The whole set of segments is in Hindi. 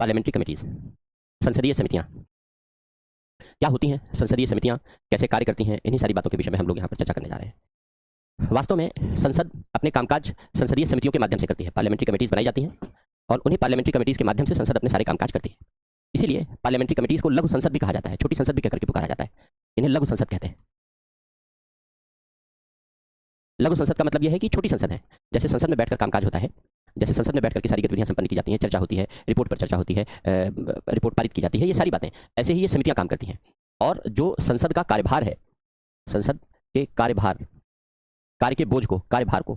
पार्लियामेंट्री कमिटीज, संसदीय समितियां क्या होती हैं, संसदीय समितियां कैसे कार्य करती हैं, इन्हीं सारी बातों के विषय में हम लोग यहाँ पर चर्चा करने जा रहे हैं। वास्तव में संसद अपने कामकाज संसदीय समितियों के माध्यम से करती है। पार्लियामेंट्री कमिटीज बनाई जाती हैं और उन्हीं पार्लियामेंट्री कमिटीज के माध्यम से संसद अपने सारे कामकाज करती है। इसीलिए पार्लियामेंट्री कमिटीज को लघु संसद भी कहा जाता है, छोटी संसद भी कहकर के पुकारा जाता है। इन्हें लघु संसद कहते हैं। लघु संसद का मतलब यह है कि छोटी संसद है। जैसे संसद में बैठकर कामकाज होता है, जैसे संसद में बैठकर की सारी गतिविधियां संपन्न की जाती हैं, चर्चा होती है, रिपोर्ट पर चर्चा होती है, रिपोर्ट पारित की जाती है, ये सारी बातें, ऐसे ही ये समितियां काम करती हैं। और जो संसद का कार्यभार है, संसद के कार्यभार, कार्य के बोझ को, कार्यभार को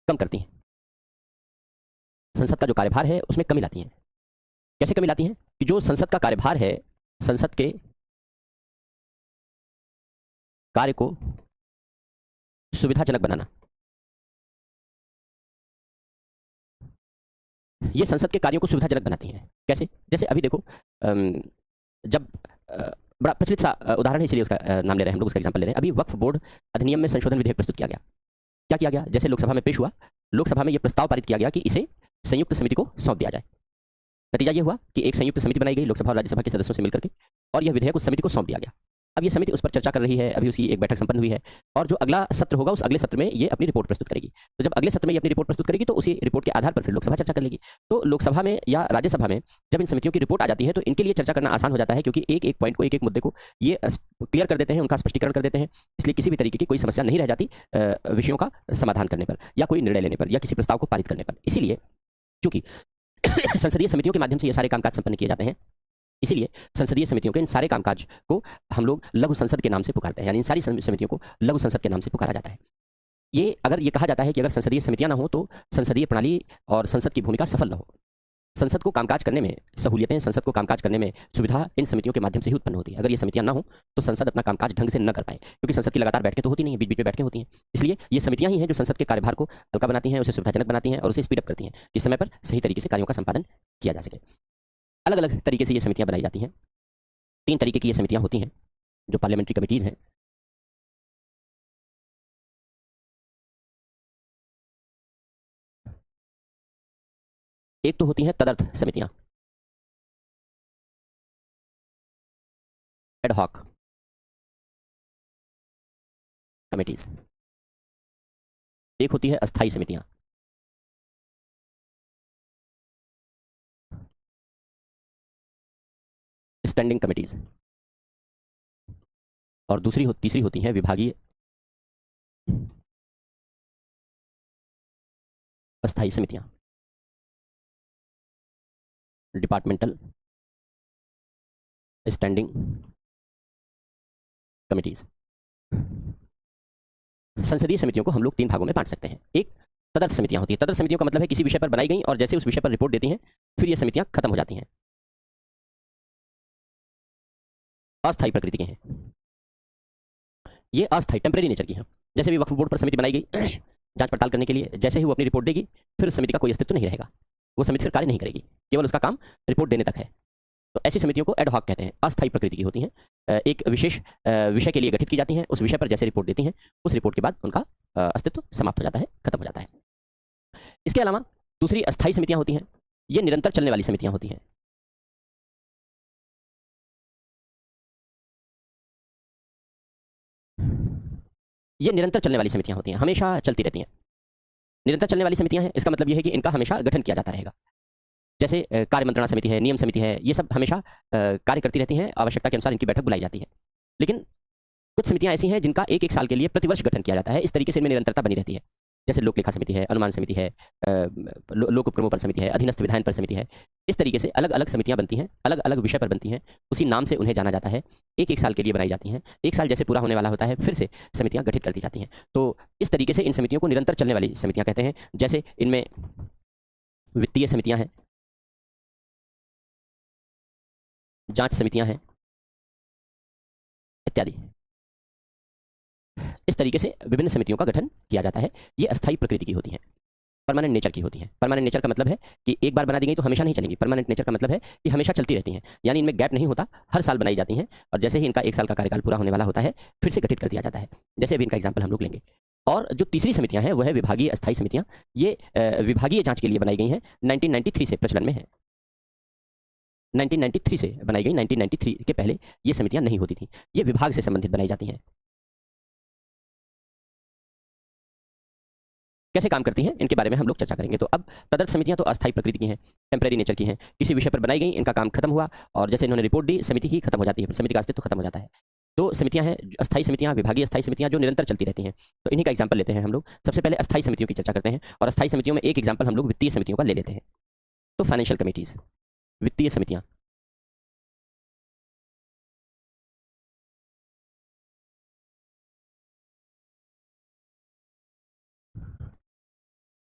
कम करती हैं। संसद का जो कार्यभार है उसमें कमी लाती हैं। कैसे कमी लाती हैं? कि जो संसद का कार्यभार है, संसद के कार्य को सुविधाजनक बनाना, ये संसद के कार्यों को सुविधाजनक बनाती हैं। कैसे? जैसे अभी देखो, जब बड़ा प्रचलित सा उदाहरण है, इसलिए उसका नाम ले रहे हैं हम लोग, उसका एग्जांपल ले रहे हैं। अभी वक्फ बोर्ड अधिनियम में संशोधन विधेयक प्रस्तुत किया गया। क्या किया गया? जैसे लोकसभा में पेश हुआ, लोकसभा में यह प्रस्ताव पारित किया गया कि इसे संयुक्त समिति को सौंप दिया जाए। नतीजा ये हुआ कि एक संयुक्त समिति बनाई गई लोकसभा और राज्यसभा के सदस्यों से मिलकर के, और यह विधेयक उस समिति को सौंप दिया गया। अब ये समिति उस पर चर्चा कर रही है, अभी उसकी एक बैठक संपन्न हुई है, और जो अगला सत्र होगा उस अगले सत्र में ये अपनी रिपोर्ट प्रस्तुत करेगी। तो जब अगले सत्र में ये अपनी रिपोर्ट प्रस्तुत करेगी तो उसी रिपोर्ट के आधार पर फिर लोकसभा चर्चा कर लेगी। तो लोकसभा में या राज्यसभा में जब इन समितियों की रिपोर्ट आ जाती है तो इनके लिए चर्चा करना आसान हो जाता है, क्योंकि एक एक पॉइंट को, एक एक मुद्दे को ये क्लियर कर देते हैं, उनका स्पष्टीकरण कर देते हैं। इसलिए किसी भी तरीके की कोई समस्या नहीं रह जाती विषयों का समाधान करने पर, या कोई निर्णय लेने पर, या किसी प्रस्ताव को पारित करने पर। इसीलिए चूंकि संसदीय समितियों के माध्यम से ये सारे कामकाज संपन्न किए जाते हैं, इसीलिए संसदीय समितियों के इन सारे कामकाज को हम लोग लघु संसद के नाम से पुकारते हैं। यानी इन सारी समितियों को लघु संसद के नाम से पुकारा जाता है। ये अगर ये कहा जाता है कि अगर संसदीय समितियां ना हो तो संसदीय प्रणाली और संसद की भूमिका सफल न हो। संसद को कामकाज करने में सहूलियतें, संसद को कामकाज करने में सुविधा इन समितियों के माध्यम से ही उत्पन्न होती है। अगर ये समितियां ना हो तो संसद अपना कामकाज ढंग से न कर पाए, क्योंकि संसद की लगातार बैठकें तो होती नहीं है, बीच बीच में बैठकें होती हैं। इसलिए ये समितियां ही हैं जो संसद के कार्यभार को हल्का बनाती हैं, उसे सुविधाजनक बनाती हैं और उसे स्पीड अप करती हैं कि समय पर सही तरीके से कार्यों का संपादन किया जा सके। अलग अलग तरीके से ये समितियां बनाई जाती हैं। 3 तरीके की ये समितियां होती हैं जो पार्लियामेंट्री कमिटीज हैं। एक तो होती हैं तदर्थ समितियां, एडहॉक कमिटीज। एक होती है अस्थाई समितियां, स्टैंडिंग कमिटीज। और तीसरी होती हैं विभागीय अस्थाई समितियां, डिपार्टमेंटल स्टैंडिंग कमिटीज। संसदीय समितियों को हम लोग 3 भागों में बांट सकते हैं। एक तदर्थ समितियां होती है। तदर्थ समितियों का मतलब है किसी विषय पर बनाई गई और जैसे उस विषय पर रिपोर्ट देती हैं फिर ये समितियां खत्म हो जाती हैं। अस्थायी प्रकृति के हैं ये, अस्थायी टेम्परेरी नेचर की हैं। जैसे भी वक्फ बोर्ड पर समिति बनाई गई जांच पड़ताल करने के लिए, जैसे ही वो अपनी रिपोर्ट देगी फिर उस समिति का कोई अस्तित्व नहीं रहेगा, वो समिति फिर कार्य नहीं करेगी, केवल उसका काम रिपोर्ट देने तक है। तो ऐसी समितियों को एडहॉक कहते हैं, अस्थायी प्रकृति की होती हैं। एक विशेष विषय के लिए गठित की जाती हैं, उस विषय पर जैसे रिपोर्ट देती हैं उस रिपोर्ट के बाद उनका अस्तित्व समाप्त हो जाता है, खत्म हो जाता है। इसके अलावा दूसरी अस्थायी समितियां होती हैं, ये निरंतर चलने वाली समितियां होती हैं। ये निरंतर चलने वाली समितियां होती हैं, हमेशा चलती रहती हैं। निरंतर चलने वाली समितियां हैं, इसका मतलब यह है कि इनका हमेशा गठन किया जाता रहेगा। जैसे कार्य मंत्रणा समिति है, नियम समिति है, ये सब हमेशा कार्य करती रहती हैं, आवश्यकता के अनुसार इनकी बैठक बुलाई जाती है। लेकिन कुछ समितियां ऐसी हैं जिनका एक एक साल के लिए प्रतिवर्ष गठन किया जाता है, इस तरीके से इनमें निरंतरता बनी रहती है। जैसे लोक लेखा समिति है, अनुमान समिति है, लोक उपक्रमों पर समिति है, अधीनस्थ विधायन पर समिति है। इस तरीके से अलग अलग समितियां बनती हैं, अलग अलग विषय पर बनती हैं, उसी नाम से उन्हें जाना जाता है। एक एक साल के लिए बनाई जाती हैं, एक साल जैसे पूरा होने वाला होता है फिर से समितियां गठित कर दी जाती हैं। तो इस तरीके से इन समितियों को निरंतर चलने वाली समितियां कहते हैं। जैसे इनमें वित्तीय समितियां हैं, जांच समितियां हैं इत्यादि। इस तरीके से विभिन्न समितियों का गठन किया जाता है। ये अस्थायी प्रकृति की होती हैं, परमानेंट नेचर की होती हैं। परमानेंट नेचर का मतलब है कि एक बार बना दी गई तो हमेशा नहीं चलेंगी। परमानेंट नेचर का मतलब है कि हमेशा चलती रहती हैं, यानी इनमें गैप नहीं होता, हर साल बनाई जाती हैं और जैसे ही इनका 1 साल का कार्यकाल पूरा होने वाला होता है फिर से गठित कर दिया जाता है। जैसे अभी इनका एग्जाम्पल हम लोग लेंगे। और जो तीसरी समितियां हैं वह है विभागीय अस्थायी समितियां। ये विभागीय जांच के लिए बनाई गई हैं, 1993 से प्रचलन में है। 1993 से बनाई गई। 1993 के पहले ये समितियां नहीं होती थी। ये विभाग से संबंधित बनाई जाती हैं। कैसे काम करती हैं इनके बारे में हम लोग चर्चा करेंगे। तो अब तदर्थ समितियां तो अस्थायी प्रकृति की हैं, टेम्परेरी नेचर की हैं, किसी विषय पर बनाई गई, इनका काम खत्म हुआ और जैसे इन्होंने रिपोर्ट दी समिति ही खत्म हो जाती है, समिति का अस्तित्व खत्म हो जाता है। तो समितियां हैं अस्थायी समितियां, विभागीय अस्थायी समितियां जो निरंतर चलती रहती हैं। तो इन्हीं का एग्जाम्पल लेते हैं हम लोग। सबसे पहले अस्थायी समितियों की चर्चा करते हैं और अस्थायी समितियों में एक एग्जाम्पल हम लोग वित्तीय समितियों का ले लेते हैं। तो फाइनेंशियल कमिटीज, वित्तीय समितियां।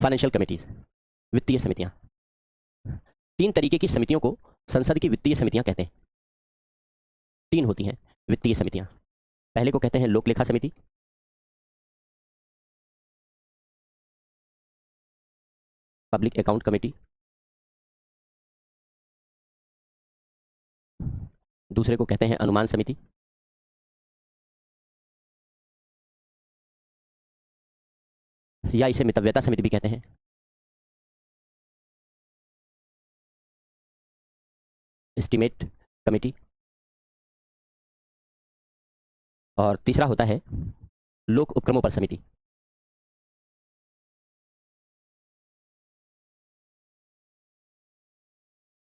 फाइनेंशियल कमिटीज, वित्तीय समितियां। तीन तरीके की समितियों को संसद की वित्तीय समितियां कहते हैं। तीन होती हैं वित्तीय समितियां। पहले को कहते हैं लोक लेखा समिति, पब्लिक अकाउंट कमेटी, दूसरे को कहते हैं अनुमान समिति, या इसे मितव्यता समिति भी कहते हैं। Estimate committee. और तीसरा होता है लोक उपक्रमों पर समिति।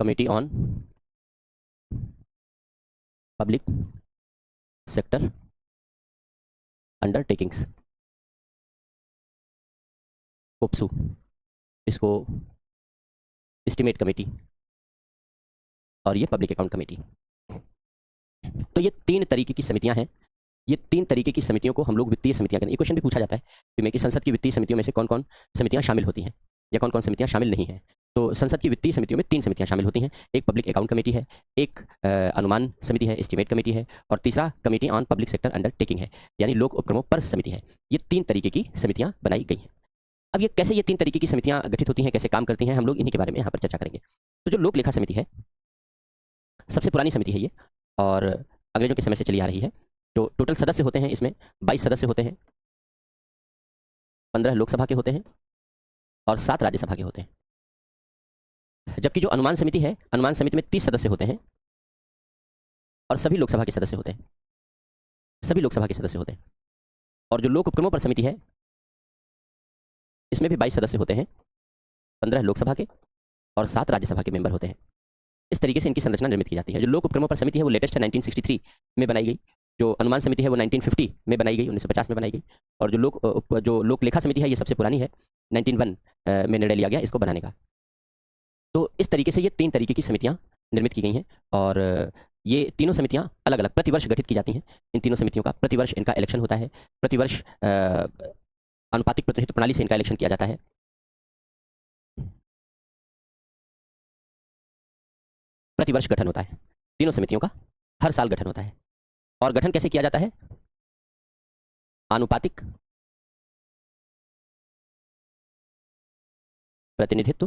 Committee on public sector undertakings, पोप्सू, इसको एस्टिमेट कमेटी, और ये पब्लिक अकाउंट कमेटी। तो ये तीन तरीके की समितियां हैं। ये तीन तरीके की समितियों को हम लोग वित्तीय समितियां कहते हैं। ये क्वेश्चन भी पूछा जाता है कि संसद की वित्तीय समितियों में से कौन कौन समितियां शामिल होती हैं या कौन कौन समितियां शामिल नहीं हैं। तो संसद की वित्तीय समितियों में तीन समितियां शामिल होती हैं। एक पब्लिक अकाउंट कमेटी है, एक अनुमान समिति है, एस्टिमेट कमेटी है, और तीसरा committee on public sector undertaking है, यानी लोक उपक्रमों पर समिति है। ये तीन तरीके की समितियां बनाई गई हैं। अब ये कैसे ये तीन तरीके की समितियां गठित होती हैं, कैसे काम करती हैं, हम लोग इन्हीं के बारे में यहाँ पर चर्चा करेंगे। तो जो लोक लेखा समिति है सबसे पुरानी समिति है ये, और अंग्रेजों के समय से चली आ रही है। जो टोटल सदस्य होते हैं इसमें 22 सदस्य होते हैं, 15 लोकसभा के होते हैं और 7 राज्यसभा के होते हैं। जबकि जो अनुमान समिति है, अनुमान समिति में 30 सदस्य होते हैं और सभी लोकसभा के सदस्य होते हैं, सभी लोकसभा के सदस्य होते हैं। और जो लोक उपक्रमों पर समिति है इसमें भी 22 सदस्य होते हैं, 15 लोकसभा के और 7 राज्यसभा के मेंबर होते हैं। इस तरीके से इनकी संरचना निर्मित की जाती है। जो लोक उपक्रमों पर समिति है वो लेटेस्ट है, 1963 में बनाई गई। जो अनुमान समिति है वो 1950 में बनाई गई, 1950 में बनाई गई। और जो लोक लेखा समिति है ये सबसे पुरानी है, 1901 में निर्णय लिया गया इसको बनाने का। तो इस तरीके से ये तीन तरीके की समितियां निर्मित की गई हैं और ये तीनों समितियां अलग अलग प्रतिवर्ष गठित की जाती हैं। इन तीनों समितियों का प्रतिवर्ष इनका इलेक्शन होता है। प्रतिवर्ष अनुपातिक प्रतिनिधित्व प्रणाली से इनका इलेक्शन किया जाता है। प्रतिवर्ष गठन होता है तीनों समितियों का, हर साल गठन होता है। और गठन कैसे किया जाता है? आनुपातिक प्रतिनिधित्व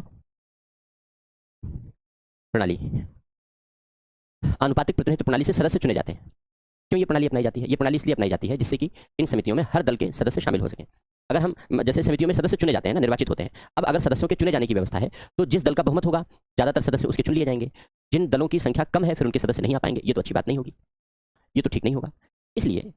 प्रणाली। आनुपातिक प्रतिनिधित्व प्रणाली से सदस्य चुने जाते हैं। क्यों ये प्रणाली अपनाई जाती है? ये प्रणाली इसलिए अपनाई जाती है जिससे कि इन समितियों में हर दल के सदस्य शामिल हो सकें। अगर हम जैसे समितियों में सदस्य चुने जाते हैं ना, निर्वाचित होते हैं। अब अगर सदस्यों के चुने जाने की व्यवस्था है तो जिस दल का बहुमत होगा ज्यादातर सदस्य उसके चुन लिए जाएंगे। जिन दलों की संख्या कम है फिर उनके सदस्य नहीं आ पाएंगे। ये तो अच्छी बात नहीं होगी, ये तो ठीक नहीं होगा। इसलिए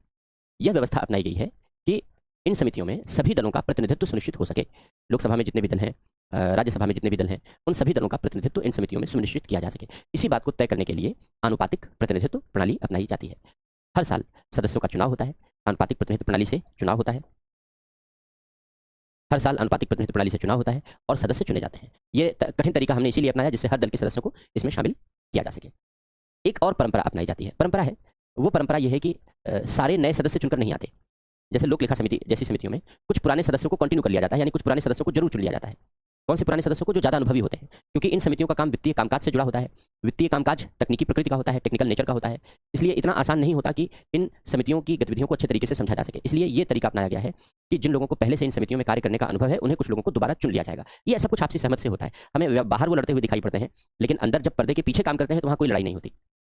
यह व्यवस्था अपनाई गई है कि इन समितियों में सभी दलों का प्रतिनिधित्व सुनिश्चित हो सके। लोकसभा में जितने भी दल हैं, राज्यसभा में जितने भी दल हैं, उन सभी दलों का प्रतिनिधित्व इन समितियों में सुनिश्चित किया जा सके। इसी बात को तय करने के लिए आनुपातिक प्रतिनिधित्व प्रणाली अपनाई जाती है। हर साल सदस्यों का चुनाव होता है, आनुपातिक प्रतिनिधित्व प्रणाली से चुनाव होता है। हर साल अनुपातिक प्रतिनिधित्व प्रणाली से चुनाव होता है और सदस्य चुने जाते हैं। ये कठिन तरीका हमने इसीलिए अपनाया जिससे हर दल के सदस्यों को इसमें शामिल किया जा सके। एक और परंपरा अपनाई जाती है। परंपरा है वो परंपरा यह है कि सारे नए सदस्य चुनकर नहीं आते। जैसे लोक लेखा समिति जैसी समितियों में कुछ पुराने सदस्यों को कंटिन्यू कर लिया जाता है, यानी कुछ पुराने सदस्यों को जरूर चुन लिया जाता है। कौन से पुराने सदस्यों को? जो ज़्यादा अनुभवी होते हैं, क्योंकि इन समितियों का काम वित्तीय कामकाज से जुड़ा होता है। वित्तीय कामकाज तकनीकी प्रकृति का होता है, टेक्निकल नेचर का होता है। इसलिए इतना आसान नहीं होता कि इन समितियों की गतिविधियों को अच्छे तरीके से समझा जा सके। इसलिए ये तरीका अपनाया गया है कि जिन लोगों को पहले से इन समितियों में कार्य करने का अनुभव है उन्हें कुछ लोगों को दोबारा चुन लिया जाएगा। ये ऐसा कुछ आपसी सहमत से होता है। हमें बाहर वो लड़ते हुए दिखाई पड़ते हैं, लेकिन अंदर जब पर्दे के पीछे काम करते हैं तो वहाँ कोई लड़ाई नहीं होती।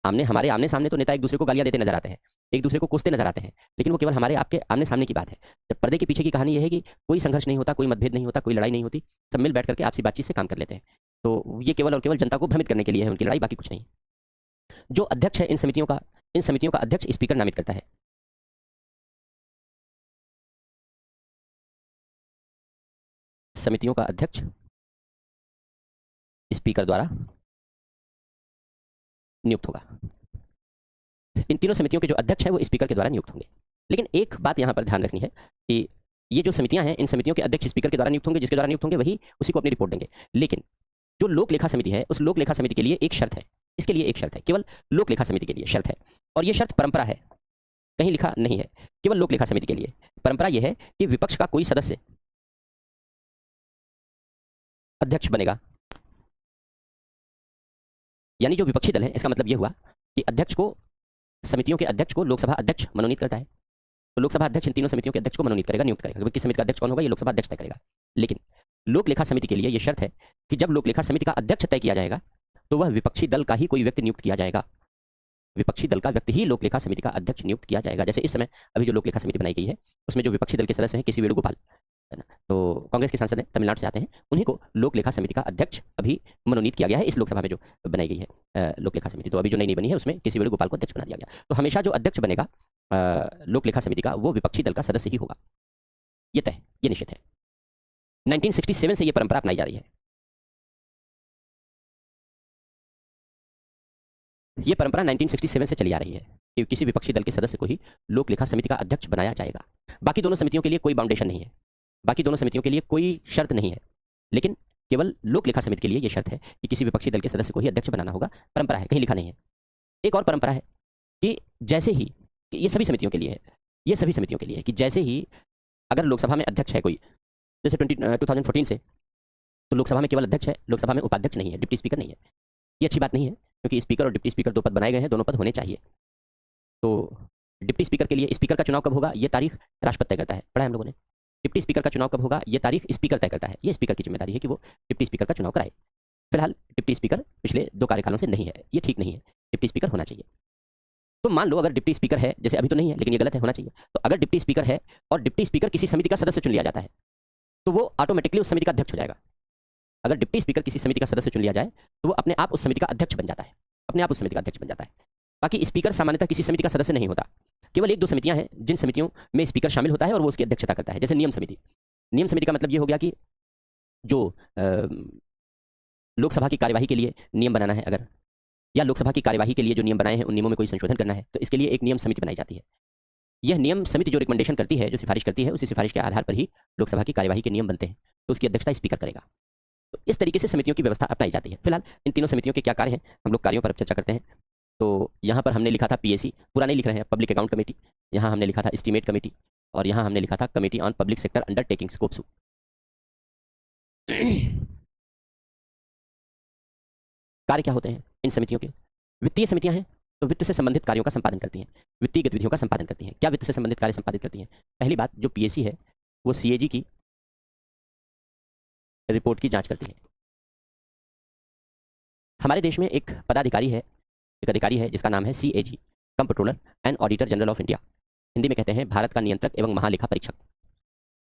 हमारे आमने सामने तो नेता एक दूसरे को गालियां देते नजर आते हैं, एक दूसरे को कोसते नजर आते हैं, लेकिन वो केवल हमारे आपके आमने सामने की बात है। जब पर्दे के पीछे की कहानी यह है कि कोई संघर्ष नहीं होता, कोई मतभेद नहीं होता, कोई लड़ाई नहीं होती, सब मिल बैठ करके आपसी बातचीत से काम कर लेते हैं। तो ये केवल और केवल जनता को भ्रमित करने के लिए है उनकी लड़ाई, बाकी कुछ नहीं। जो अध्यक्ष है इन समितियों का अध्यक्ष स्पीकर नामित करता है। समितियों का अध्यक्ष स्पीकर द्वारा नियुक्त होगा। इन तीनों समितियों के जो अध्यक्ष है वो स्पीकर के द्वारा नियुक्त होंगे। लेकिन एक बात यहां पर ध्यान रखनी है कि ये जो समितियां हैं, इन समितियों के अध्यक्ष स्पीकर के द्वारा नियुक्त होंगे, जिसके द्वारा नियुक्त होंगे वही उसी को अपनी रिपोर्ट देंगे। लेकिन जो लोक लेखा समिति है, उस लोक लेखा समिति के लिए एक शर्त है, इसके लिए एक शर्त है, केवल लोक लेखा समिति के लिए शर्त है, और यह शर्त परंपरा है, कहीं लिखा नहीं है, केवल लोक लेखा समिति के लिए परंपरा यह है कि विपक्ष का कोई सदस्य अध्यक्ष बनेगा। यानी जो विपक्षी दल है, इसका मतलब यह हुआ कि अध्यक्ष को, समितियों के अध्यक्ष को लोकसभा अध्यक्ष मनोनीत करता है, तो लोकसभा अध्यक्ष इन तीनों समितियों के अध्यक्ष को मनोनीत करेगा, नियुक्त करेगा। किस समिति का अध्यक्ष कौन होगा, ये लोकसभा अध्यक्ष तय करेगा। लेकिन लोक लेखा समिति के लिए यह शर्त है कि जब लोक लेखा समिति का अध्यक्ष तय किया जाएगा तो वह विपक्षी दल का ही कोई व्यक्ति नियुक्त किया जाएगा, विपक्षी दल का व्यक्ति ही लोक लेखा समिति का अध्यक्ष नियुक्त किया जाएगा। जैसे इस समय अभी जो लोक लेखा समिति बनाई गई है, उसमें जो विपक्षी दल के सदस्य हैं केसी वेणुगोपाल, है ना, तो कांग्रेस के सांसद हैं, तमिलनाडु से आते हैं, उन्हीं को लोक लेखा समिति का अध्यक्ष अभी मनोनीत किया गया है इस लोकसभा में जो बनाई गई है लोक लेखा समिति। तो अभी जो नई बनी है उसमें केसी वेणुगोपाल को अध्यक्ष बना दिया गया। तो हमेशा जो अध्यक्ष बनेगा लोक लेखा समिति का, वो विपक्षी दल का सदस्य ही होगा। ये तय, ये निश्चित है। 1967 से ये परंपरा अपनाई जा रही है। ये परंपरा 1967 से चली आ रही है कि किसी विपक्षी दल के सदस्य को ही लोक लेखा समिति का अध्यक्ष बनाया जाएगा। बाकी दोनों समितियों के लिए कोई बाउंडेशन नहीं है, बाकी दोनों समितियों के लिए कोई शर्त नहीं है, लेकिन केवल लोक लेखा समिति के लिए यह शर्त है कि किसी विपक्षी दल के सदस्य को ही अध्यक्ष बनाना होगा। परंपरा है, कहीं लिखा नहीं है। एक और परंपरा है कि जैसे ही, ये सभी समितियों के लिए है, ये सभी समितियों के लिए है कि जैसे ही अगर लोकसभा में अध्यक्ष है कोई, जैसे 2014 से, तो लोकसभा में केवल अध्यक्ष है, लोकसभा में उपाध्यक्ष नहीं है, डिप्टी स्पीकर नहीं है। ये अच्छी बात नहीं है, क्योंकि स्पीकर और डिप्टी स्पीकर दो पद बनाए गए हैं, दोनों पद होने चाहिए। तो डिप्टी स्पीकर के लिए स्पीकर का चुनाव कब होगा, ये तारीख राष्ट्रपति तय करता है, पढ़ा है हम लोगों ने। डिप्टी स्पीकर का चुनाव कब होगा, ये तारीख स्पीकर तय करता है। ये स्पीकर की जिम्मेदारी है कि वो डिप्टी स्पीकर का चुनाव कराए। फिलहाल डिप्टी स्पीकर पिछले 2 कार्यकालों से नहीं है, ये ठीक नहीं है, डिप्टी स्पीकर होना चाहिए। तो मान लो अगर डिप्टी स्पीकर है, जैसे अभी तो नहीं है लेकिन ये गलत है, होना चाहिए। तो अगर डिप्टी स्पीकर है और डिप्टी स्पीकर किसी समिति का सदस्य चुन लिया जाता है, तो वो ऑटोमेटिकली उस समिति का अध्यक्ष हो जाएगा। अगर डिप्टी स्पीकर किसी समिति का सदस्य चुन लिया जाए तो वो अपने आप उस समिति का अध्यक्ष बन जाता है, अपने आप उस समिति का अध्यक्ष बन जाता है। बाकी स्पीकर सामान्यतः किसी समिति का सदस्य नहीं होता। केवल 1-2 समितियां हैं जिन समितियों में स्पीकर शामिल होता है और वो उसकी अध्यक्षता करता है। जैसे नियम समिति, नियम समिति का मतलब ये हो गया कि जो लोकसभा की कार्यवाही के लिए नियम बनाना है, अगर, या लोकसभा की कार्यवाही के लिए जो नियम बनाए हैं उन नियमों में कोई संशोधन करना है, तो इसके लिए एक नियम समिति बनाई जाती है। यह नियम समिति जो रिकमेंडेशन करती है, जो सिफारिश करती है, उसी सिफारिश के आधार पर ही लोकसभा की कार्यवाही के नियम बनते हैं, तो उसकी अध्यक्षता स्पीकर करेगा। तो इस तरीके से समितियों की व्यवस्था अपनाई जाती है। फिलहाल इन तीनों समितियों के क्या कार्य हैं, हम लोग कार्यों पर चर्चा करते हैं। तो यहाँ पर हमने लिखा था पीएसी, पूरा नहीं लिख रहे हैं, पब्लिक अकाउंट कमेटी। यहाँ हमने लिखा था एस्टीमेट कमेटी, और यहाँ हमने लिखा था committee on public sector undertaking scopes. कार्य क्या होते हैं इन समितियों के? वित्तीय समितियां हैं तो वित्त से संबंधित कार्यों का संपादन करती हैं, वित्तीय गतिविधियों का संपादन करती हैं। क्या वित्त से संबंधित कार्य संपादित करती हैं? पहली बात, जो पीएसी है वो सीएजी की रिपोर्ट की जांच करती है। हमारे देश में एक पदाधिकारी है, एक अधिकारी है जिसका नाम है CAG, comptroller and auditor general of India. Hindi में कहते हैं भारत का नियंत्रक एवं महालेखा परीक्षक।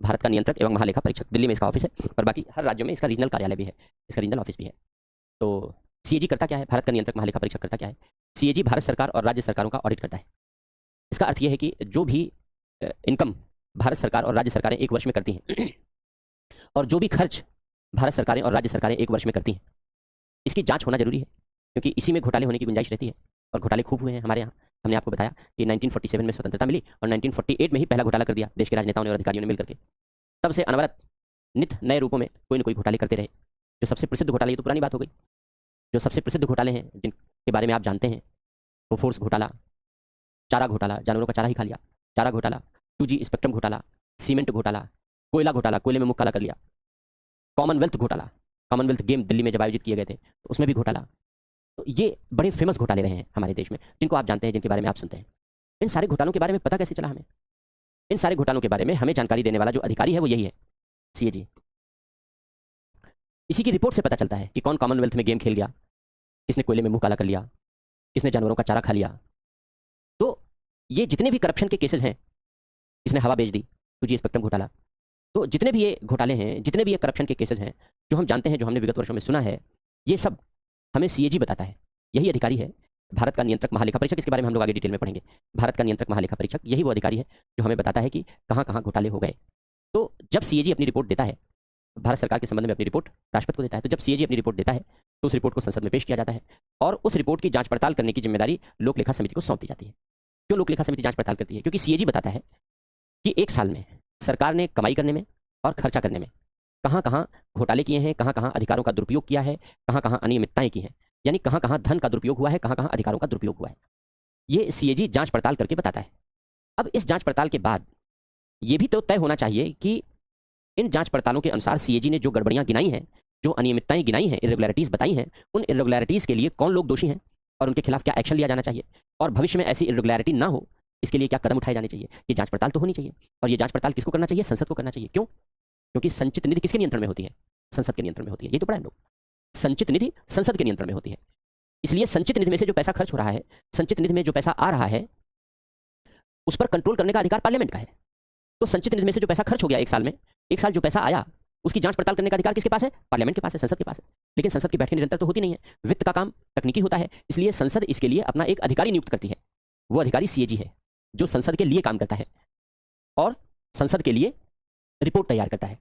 भारत का नियंत्रक एवं महालेखा परीक्षक, दिल्ली में इसका ऑफिस है, और बाकी हर राज्यों में इसका रीजनल कार्यालय भी है, इसका रीजनल ऑफिस भी है। तो सीएजी करता क्या है, भारत का नियंत्रक महालेखा परीक्षक करता क्या है? सीएजी भारत सरकार और राज्य सरकारों का ऑडिट करता है। इसका अर्थ यह है कि जो भी इनकम भारत सरकार और राज्य सरकारें एक वर्ष में करती हैं, और जो भी खर्च भारत सरकारें और राज्य सरकारें एक वर्ष में करती हैं, इसकी जांच होना जरूरी है, क्योंकि इसी में घोटाले होने की गुंजाइश रहती है। और घोटाले खूब हुए हैं हमारे यहाँ। हमने आपको बताया कि 1947 में स्वतंत्रता मिली और 1948 में ही पहला घोटाला कर दिया देश के राजनेताओं ने और अधिकारियों ने मिलकर के। तब से अनवरत नित नए रूपों में कोई न कोई घोटाले करते रहे। जो सबसे प्रसिद्ध घोटाले, ये तो पुरानी बात हो गई, जो सबसे प्रसिद्ध घोटाले हैं जिनके बारे में आप जानते हैं, वो फोर्स घोटाला, चारा घोटाला, जानवरों का चारा ही खा लिया, चारा घोटाला, 2G स्पेक्ट्रम घोटाला, सीमेंट घोटाला, कोयला घोटाला, कोयले में मुंह काला कर लिया, कॉमनवेल्थ घोटाला, कॉमनवेल्थ गेम दिल्ली में जब आयोजित किए गए थे तो उसमें भी घोटाला। तो ये बड़े फेमस घोटाले रहे हैं हमारे देश में, जिनको आप जानते हैं, जिनके बारे में आप सुनते हैं। इन सारे घोटालों के बारे में पता कैसे चला हमें? इन सारे घोटालों के बारे में हमें जानकारी देने वाला जो अधिकारी है वो यही है, सीएजी। इसी की रिपोर्ट से पता चलता है कि कौन कॉमनवेल्थ में गेम खेल गया, किसने कोयले में मुंह काला कर लिया, किसने जानवरों का चारा खा लिया। तो ये जितने भी करप्शन के केसेस हैं, किसने हवा बेच दी, 2G स्पेक्ट्रम घोटाला, तो जितने भी ये घोटाले हैं, जितने भी ये करप्शन के केसेस हैं, जो हम जानते हैं, जो हमने विगत वर्षों में सुना है, ये सब हमें सीएजी बताता है। यही अधिकारी है भारत का नियंत्रक महालेखा परीक्षक, इसके बारे में हम लोग आगे डिटेल में पढ़ेंगे। भारत का नियंत्रक महालेखा परीक्षक यही वो अधिकारी है जो हमें बताता है कि कहाँ कहाँ घोटाले हो गए। तो जब सीएजी अपनी रिपोर्ट देता है, भारत सरकार के संबंध में अपनी रिपोर्ट राष्ट्रपति को देता है, तो जब सीएजी अपनी रिपोर्ट देता है तो उस रिपोर्ट को संसद में पेश किया जाता है और उस रिपोर्ट की जांच पड़ताल करने की जिम्मेदारी लोक लेखा समिति को सौंप दी जाती है। क्यों लोक लेखा समिति जांच पड़ताल करती है? क्योंकि सीएजी बताता है कि एक साल में सरकार ने कमाई करने में और खर्चा करने में कहाँ कहाँ घोटाले किए हैं, कहाँ कहाँ अधिकारों का दुरुपयोग किया है, कहाँ कहाँ अनियमितताएं की हैं, यानी कहाँ कहाँ धन का दुरुपयोग हुआ है, कहाँ कहाँ अधिकारों का दुरुपयोग हुआ है। ये सीएजी जांच पड़ताल करके बताता है। अब इस जांच पड़ताल के बाद ये भी तो तय होना चाहिए कि इन जांच पड़तालों के अनुसार सीएजी ने जो गड़बड़ियां गिनाई हैं, जो अनियमितताएं गिनाई हैं, इरेगुलरिटीज बताई हैं, उन इरेगुलरिटीज के लिए कौन लोग दोषी हैं और उनके खिलाफ क्या एक्शन लिया जाना चाहिए, और भविष्य में ऐसी इरेगुलरिटी ना हो इसके लिए क्या कदम उठाए जाने चाहिए। ये जांच पड़ताल तो होनी चाहिए। और ये जांच पड़ताल किसको करना चाहिए? संसद को करना चाहिए। क्यों? क्योंकि संचित निधि किसके नियंत्रण में होती है? संसद के नियंत्रण में होती है। ये तो पढ़ा है हम लोग, संचित निधि संसद के नियंत्रण में होती है। इसलिए संचित निधि में से जो पैसा खर्च हो रहा है, संचित निधि में जो पैसा आ रहा है, उस पर कंट्रोल करने का अधिकार पार्लियामेंट का है। तो संचित निधि में से जो पैसा खर्च हो गया एक साल में, एक साल जो पैसा आया, उसकी जांच पड़ताल करने का अधिकार किसके पास है? पार्लियामेंट के पास है, संसद के पास है। लेकिन संसद की बैठकें निरंतर तो होती नहीं है, वित्त का काम तकनीकी होता है, इसलिए संसद इसके लिए अपना एक अधिकारी नियुक्त करती है। वो अधिकारी सीएजी है जो संसद के लिए काम करता है और संसद के लिए रिपोर्ट तैयार करता है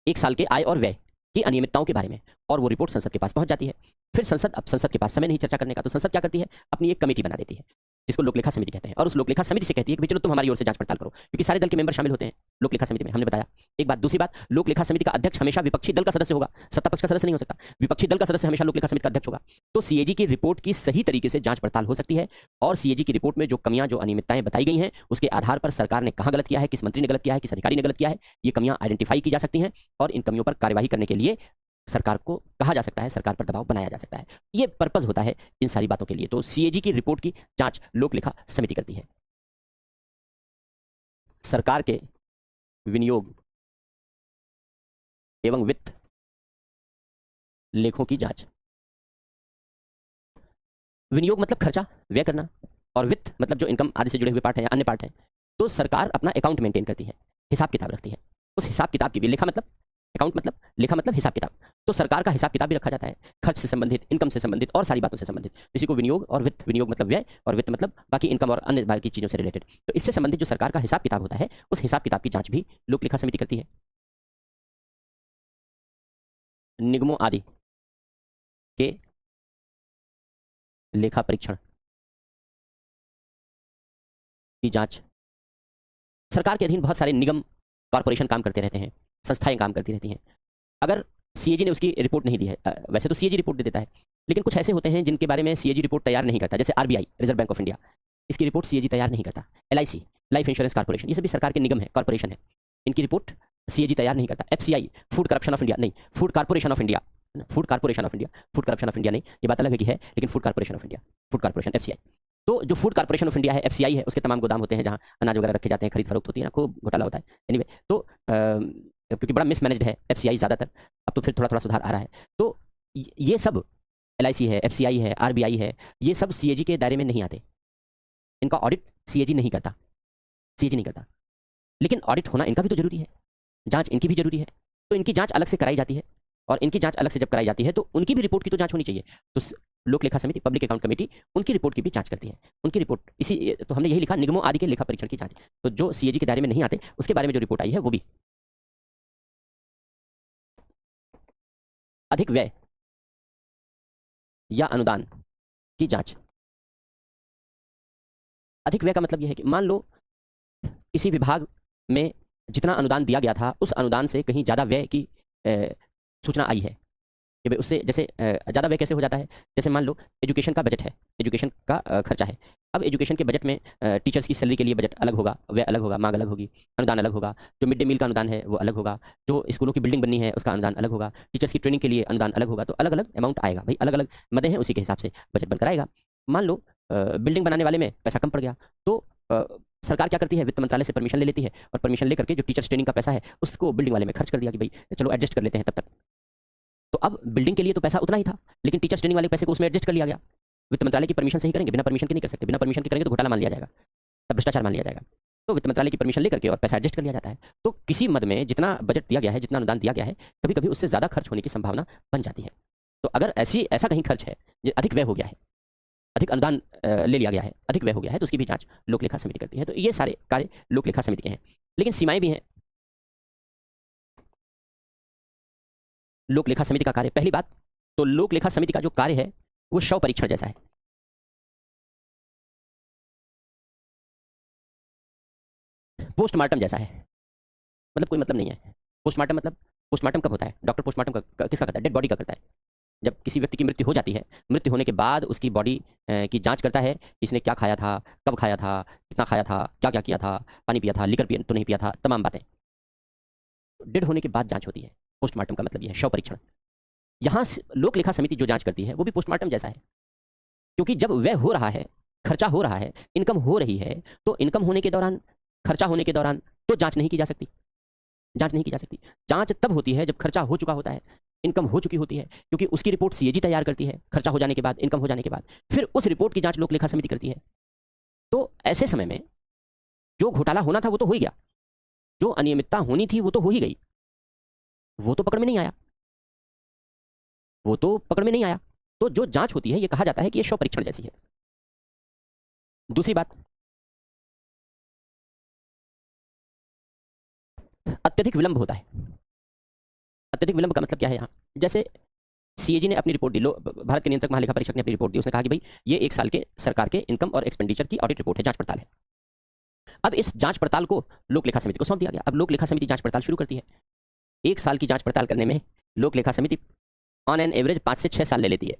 एक साल के आय और व्यय की अनियमितताओं के बारे में, और वो रिपोर्ट संसद के पास पहुंच जाती है। फिर संसद के पास समय नहीं चर्चा करने का, तो संसद क्या करती है? अपनी एक कमेटी बना देती है जिसको लोकलेखा समिति कहते हैं, और उस लोकलेखा समिति से कहती है कि चलो तुम हमारी ओर से जांच पड़ताल करो, क्योंकि सारे दल के मेंबर शामिल होते हैं लोकलेखा समिति में, हमने बताया। एक बात। दूसरी बात, लोकलेखा समिति का अध्यक्ष हमेशा विपक्षी दल का सदस्य होगा, सत्ता पक्ष का सदस्य नहीं हो सकता। विपक्षी दल का सदस्य हमेशा लोकलेखा समिति का अध्यक्ष होगा। तो सीएजी की रिपोर्ट की सही तरीके से जांच पड़ताल हो सकती है, और सीएजी की रिपोर्ट में जो कमियां, जो अनियमितताएं बताई गई हैं, उसके आधार पर सरकार ने कहां गलत किया है, किस मंत्री ने गलत किया है, किस अधिकारी ने गलत किया है, ये कमियां आइडेंटिफाई की जा सकती हैं, और इन कमियों पर कार्यवाही करने के लिए सरकार को कहा जा सकता है, सरकार पर दबाव बनाया जा सकता है। ये पर्पस होता है इन सारी बातों के लिए। तो सीएजी की रिपोर्ट की जांच लोक लेखा समिति करती है। सरकार के विनियोग एवं वित्त लेखों की जांच। विनियोग मतलब खर्चा, व्यय करना, और वित्त मतलब जो इनकम आदि से जुड़े हुए पार्ट हैं या अन्य पार्ट हैं। तो सरकार अपना अकाउंट मेंटेन करती है, हिसाब किताब रखती है। उस हिसाब किताब की भी, लेखा मतलब अकाउंट मतलब लेखा मतलब हिसाब किताब, तो सरकार का हिसाब किताब भी रखा जाता है, खर्च से संबंधित, इनकम से संबंधित और सारी बातों से संबंधित। इसी को विनियोग और वित्त, विनियोग मतलब व्यय और वित्त मतलब बाकी इनकम और अन्य बाकी चीजों से रिलेटेड। तो इससे संबंधित जो सरकार का हिसाब किताब होता है, उस हिसाब किताब की जांच भी लोक लेखा समिति करती है। निगमों आदि के लेखा परीक्षण की जांच। सरकार के अधीन बहुत सारे निगम, कॉर्पोरेशन काम करते रहते हैं, संस्थाएं काम करती रहती हैं। अगर सीएजी ने उसकी रिपोर्ट नहीं दी है, वैसे तो सीएजी रिपोर्ट दे देता है, लेकिन कुछ ऐसे होते हैं जिनके बारे में सीएजी रिपोर्ट तैयार नहीं करता, जैसे RBI, reserve bank of India, इसकी रिपोर्ट सीएजी तैयार नहीं करता। एलआईसी, लाइफ इंश्योरेंस कॉर्पोरेशन, ये सभी सरकार के निगम है, कॉर्पोरेशन है, इनकी रिपोर्ट सीएजी तैयार नहीं करता। FCI, food corruption of India नहीं, food corporation of India, food corporation of India, food corruption of India नहीं, ये बात अलग है, लेकिन food corporation of India, food corporation FCI. तो जो फूड कॉर्पोरेशन ऑफ इंडिया है, एफसीआई है, उसके तमाम गोदाम होते हैं जहां अनाज वगैरह रखे जाते हैं, खरीद फरोख्त होती है ना, खूब घोटाला होता है। एनीवे, तो क्योंकि बड़ा मिसमैनेज्ड है एफसीआई ज़्यादातर, अब तो फिर थोड़ा थोड़ा सुधार आ रहा है। तो ये सब एलआईसी है, एफसीआई है, आरबीआई है, ये सब सीएजी के दायरे में नहीं आते, इनका ऑडिट सीएजी नहीं करता, सीएजी नहीं करता। लेकिन ऑडिट होना इनका भी तो जरूरी है, जांच इनकी भी जरूरी है, तो इनकी जांच अलग से कराई जाती है, और इनकी जांच अलग से जब कराई जाती है तो उनकी भी रिपोर्ट की तो जांच होनी चाहिए। तो लोक लेखा समिति, पब्लिक अकाउंट कमेटी, उनकी रिपोर्ट की भी जांच करती है, उनकी रिपोर्ट इसी, तो हमने यही लिखा, निगमों आदि के लेखा परीक्षण की जांच। तो जो सीएजी के दायरे में नहीं आते उसके बारे में जो रिपोर्ट आई है वो भी। अधिक व्यय या अनुदान की जांच। अधिक व्यय का मतलब यह है कि मान लो किसी विभाग में जितना अनुदान दिया गया था, उस अनुदान से कहीं ज़्यादा व्यय की सूचना आई है कि भाई उससे, जैसे ज़्यादा व्यय कैसे हो जाता है, जैसे मान लो एजुकेशन का बजट है, एजुकेशन का खर्चा है। अब एजुकेशन के बजट में टीचर्स की सैलरी के लिए बजट अलग होगा, व्यय अलग होगा, मांग अलग होगी, अनुदान अलग होगा, जो मिड डे मील का अनुदान है वो अलग होगा, जो स्कूलों की बिल्डिंग बननी है उसका अनुदान अलग होगा, टीचर्स की ट्रेनिंग के लिए अनुदान अलग होगा। तो अलग अलग अमाउंट आएगा भाई, अलग अलग मदें हैं, उसी के हिसाब से बजट बनकर आएगा। मान लो बिल्डिंग बनाने वाले में पैसा कम पड़ गया, तो सरकार क्या करती है, वित्त मंत्रालय से परमिशन ले लेती है, और परमिशन लेकर के जो टीचर्स ट्रेनिंग का पैसा है उसको बिल्डिंग वाले में खर्च कर दिया कि भाई चलो एडजस्ट कर लेते हैं तब तक। तो अब बिल्डिंग के लिए तो पैसा उतना ही था, लेकिन टीचर्स ट्रेनिंग वाले पैसे को उसमें एडजस्ट कर लिया गया। वित्त मंत्रालय की परमिशन से ही करेंगे, बिना परमिशन के नहीं कर सकते, बिना परमिशन के करेंगे तो घोटाला मान लिया जाएगा, तब भ्रष्टाचार मान लिया जाएगा। तो वित्त मंत्रालय की परमिशन लेकर के और पैसा एडजस्ट कर लिया जाता है। तो किसी मद में जितना बजट दिया गया है, जितना अनुदान दिया गया है, कभी कभी उससे ज़्यादा खर्च होने की संभावना बन जाती है। तो अगर ऐसा कहीं खर्च है, अधिक व्यय हो गया है, अधिक अनुदान ले लिया गया है, अधिक व्यय हो गया है, तो उसकी भी जांच लोक लेखा समिति करती है। तो ये सारे कार्य लोक लेखा समिति के हैं, लेकिन सीमाएं भी हैं लोक लेखा समिति का कार्य। पहली बात तो लोक लेखा समिति का जो कार्य है वो शव परीक्षण जैसा है। पोस्टमार्टम जैसा है, मतलब कोई मतलब नहीं है। पोस्टमार्टम मतलब, पोस्टमार्टम कब होता है? डॉक्टर पोस्टमार्टम किसका करता है? डेड बॉडी का करता है। जब किसी व्यक्ति की मृत्यु हो जाती है, मृत्यु होने के बाद उसकी बॉडी की जांच करता है कि इसने क्या खाया था, कब खाया था, कितना खाया था, क्या क्या किया था, पानी पिया था, लिकर पिया तो नहीं पिया था, तमाम बातें डेड होने के बाद जांच होती है। पोस्टमार्टम का मतलब यह है, शव परीक्षण। यहाँ लोक लेखा समिति जो जांच करती है वो भी पोस्टमार्टम जैसा है, क्योंकि जब व्यय हो रहा है, खर्चा हो रहा है, इनकम हो रही है, तो इनकम होने के दौरान, खर्चा होने के दौरान तो जांच नहीं की जा सकती। जांच नहीं की जा सकती। जांच तब होती है जब खर्चा हो चुका होता है, इनकम हो चुकी होती है, क्योंकि उसकी रिपोर्ट सीएजी तैयार करती है खर्चा हो जाने के बाद, इनकम हो जाने के बाद। फिर उस रिपोर्ट की जांच लोक लेखा समिति करती है। तो ऐसे समय में जो घोटाला होना था वो तो हो ही गया, जो अनियमितता होनी थी वो तो हो ही गई, वो तो पकड़ में नहीं आया, वो तो पकड़ में नहीं आया। तो जो जांच होती है ये कहा जाता है कि ये शव परीक्षण जैसी है। दूसरी बात, अत्यधिक विलंब होता है। अत्यधिक विलंब का मतलब क्या है? यहाँ जैसे सीएजी ने अपनी रिपोर्ट दी, भारत के नियंत्रक महालेखा परीक्षक ने अपनी रिपोर्ट दी, उसने कहा कि भाई ये एक साल के सरकार के इनकम और एक्सपेंडिचर की ऑडिट रिपोर्ट है, जांच पड़ताल है। अब इस जांच पड़ताल को लोक लेखा समिति को सौंप दिया गया। अब लोक लेखा समिति जांच पड़ताल शुरू करती है। एक साल की जांच पड़ताल करने में लोक लेखा समिति ऑन एन एवरेज 5 से 6 साल ले लेती है।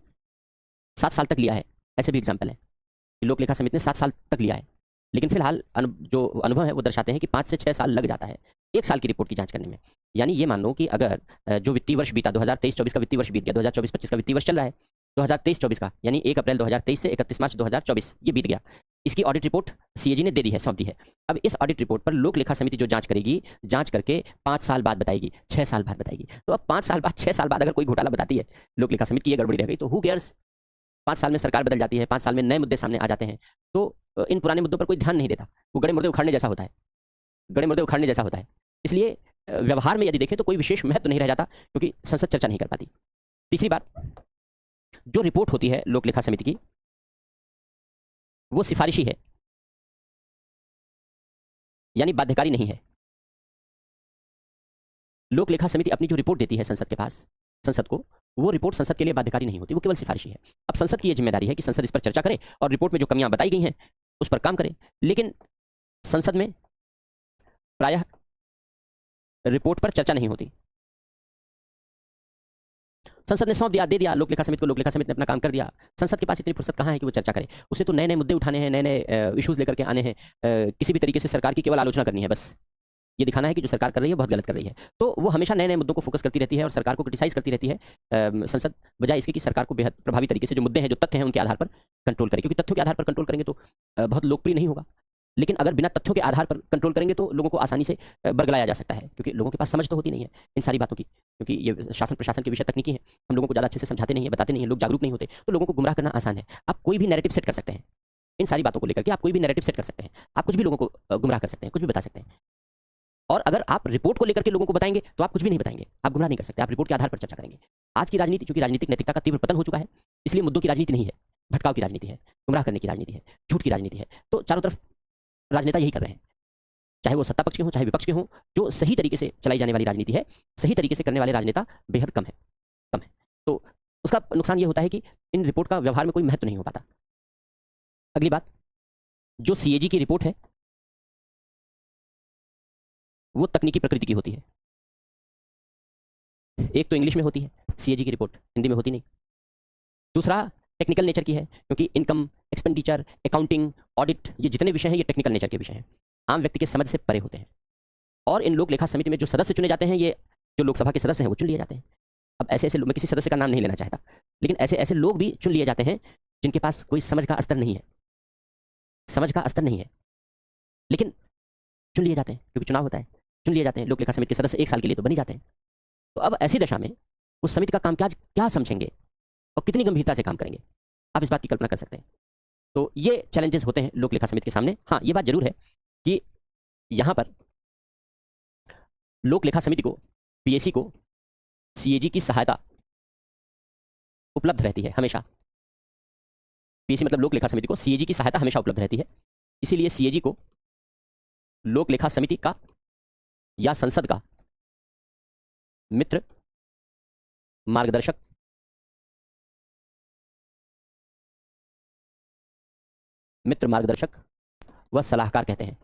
7 साल तक लिया है, ऐसे भी एग्जाम्पल है कि लोक लेखा समिति ने 7 साल तक लिया है। लेकिन फिलहाल जो अनुभव है वो दर्शाते हैं कि 5 से 6 साल लग जाता है एक साल की रिपोर्ट की जांच करने में। यानी ये मान लो कि अगर जो वित्तीय वर्ष बीता, 2023-24 का वित्तीय वर्ष बीत गया, 2024-25 का वित्तीय वर्ष चल रहा है, 2023-24 का यानी 1 अप्रैल 2023 से 31 मार्च 2024 ये बीत गया। इसकी ऑडिट रिपोर्ट सीएजी ने दे दी है, सौंप दी है। अब इस ऑडिट रिपोर्ट पर लोक लेखा समिति जो जांच करेगी, जांच करके 5 साल बाद बताएगी, 6 साल बाद बताएगी। तो अब 5 साल बाद, 6 साल बाद अगर कोई घोटाला बताती है लोक लेखा समिति, ये गड़बड़ी रह गई, तो हु केयर्स? 5 साल में सरकार बदल जाती है, 5 साल में नए मुद्दे सामने आ जाते हैं, तो इन पुराने मुद्दों पर कोई ध्यान नहीं देता। वो गड़े मुर्दे उखाड़ने जैसा होता है, गड़े मुर्दे उखाड़ने जैसा होता है। इसलिए व्यवहार में यदि देखें तो कोई विशेष महत्व नहीं रह जाता, क्योंकि संसद चर्चा नहीं कर पाती। तीसरी बात, जो रिपोर्ट होती है लोक लेखा समिति की वो सिफारिशी है, यानी बाध्यकारी नहीं है। लोक लेखा समिति अपनी जो रिपोर्ट देती है संसद के पास, संसद को, वो रिपोर्ट संसद के लिए बाध्यकारी नहीं होती, वो केवल सिफारिशी है। अब संसद की यह जिम्मेदारी है कि संसद इस पर चर्चा करे और रिपोर्ट में जो कमियां बताई गई हैं उस पर काम करे। लेकिन संसद में प्रायः रिपोर्ट पर चर्चा नहीं होती। संसद ने सौंप दिया, दे दिया लोक लेखा समिति को, लोक लेखा समिति ने अपना काम कर दिया। संसद के पास इतनी फुर्सत कहाँ है कि वो चर्चा करे? उसे तो नए नए मुद्दे उठाने हैं, नए नए इश्यूज लेकर के आने हैं, किसी भी तरीके से सरकार की केवल आलोचना करनी है, बस ये दिखाना है कि जो सरकार कर रही है बहुत गलत कर रही है। तो वो हमेशा नए नए मुद्दों को फोकस करती रहती है और सरकार को क्रिटिसाइज करती रहती है संसद, बजाय इसके कि सरकार को बेहद प्रभावी तरीके से जो मुद्दे हैं, जो तथ्य हैं, उनके आधार पर कंट्रोल करे। क्योंकि तथ्यों के आधार पर कंट्रोल करेंगे तो बहुत लोकप्रिय नहीं होगा, लेकिन अगर बिना तथ्यों के आधार पर कंट्रोल करेंगे तो लोगों को आसानी से बरगलाया जा सकता है, क्योंकि लोगों के पास समझ तो होती नहीं है इन सारी बातों की, क्योंकि ये शासन प्रशासन के विषय तकनीकी है, हम लोगों को ज़्यादा अच्छे से समझाते नहीं है, बताते नहीं है, लोग जागरूक नहीं होते, तो लोगों को गुमराह करना आसान है। आप कोई भी नैरेटिव सेट कर सकते हैं, इन सारी बातों को लेकर के आप कोई भी नैरेटिव सेट कर सकते हैं, आप कुछ भी लोगों को गुमराह कर सकते हैं, कुछ भी बता सकते हैं। और अगर आप रिपोर्ट को लेकर के लोगों को बताएंगे तो आप कुछ भी नहीं बताएंगे, आप गुमराह नहीं कर सकते, आप रिपोर्ट के आधार पर चर्चा करेंगे। आज की राजनीति, चूंकि राजनीतिक नैतिकता का तीव्र पतन हो चुका है, इसलिए मुद्दों की राजनीति नहीं है, भटकाव की राजनीति है, गुमराह करने की राजनीति है, झूठ की राजनीति है। तो चारों तरफ राजनेता यही कर रहे हैं, चाहे वो सत्ता पक्ष के हों चाहे विपक्ष के हों। जो सही तरीके से चलाई जाने वाली राजनीति है, सही तरीके से करने वाले राजनेता बेहद कम है, कम है। तो उसका नुकसान ये होता है कि इन रिपोर्ट का व्यवहार में कोई महत्व नहीं हो पाता। अगली बात, जो सीएजी की रिपोर्ट है वो तकनीकी प्रकृति की होती है। एक तो इंग्लिश में होती है सीएजी की रिपोर्ट, हिंदी में होती नहीं। दूसरा टेक्निकल नेचर की है, क्योंकि इनकम, एक्सपेंडिचर, अकाउंटिंग, ऑडिट, ये जितने विषय हैं ये टेक्निकल नेचर के विषय हैं, आम व्यक्ति के समझ से परे होते हैं। और इन लोक लेखा समिति में जो सदस्य चुने जाते हैं, ये जो लोकसभा के सदस्य हैं वो चुन लिए जाते हैं। अब ऐसे ऐसे लोग, मैं किसी सदस्य का नाम नहीं लेना चाहता, लेकिन ऐसे ऐसे लोग भी चुन लिए जाते हैं जिनके पास कोई समझ का स्तर नहीं है, समझ का स्तर नहीं है, लेकिन चुन लिए जाते हैं क्योंकि चुनाव होता है, चुन लिए जाते हैं। लोक लेखा समिति के सदस्य एक साल के लिए तो बन ही जाते हैं। तो अब ऐसी दशा में उस समिति का कामकाज क्या समझेंगे और कितनी गंभीरता से काम करेंगे, आप इस बात की कल्पना कर सकते हैं। तो ये चैलेंजेस होते हैं लोक लेखा समिति के सामने। हाँ, ये बात जरूर है कि यहाँ पर लोक लेखा समिति को, पीएसी को सीएजी की सहायता उपलब्ध रहती है हमेशा। पीएसी मतलब लोक लेखा समिति को सीएजी की सहायता हमेशा उपलब्ध रहती है, इसीलिए सीएजी को लोक लेखा समिति का या संसद का मित्र, मार्गदर्शक, व सलाहकार कहते हैं।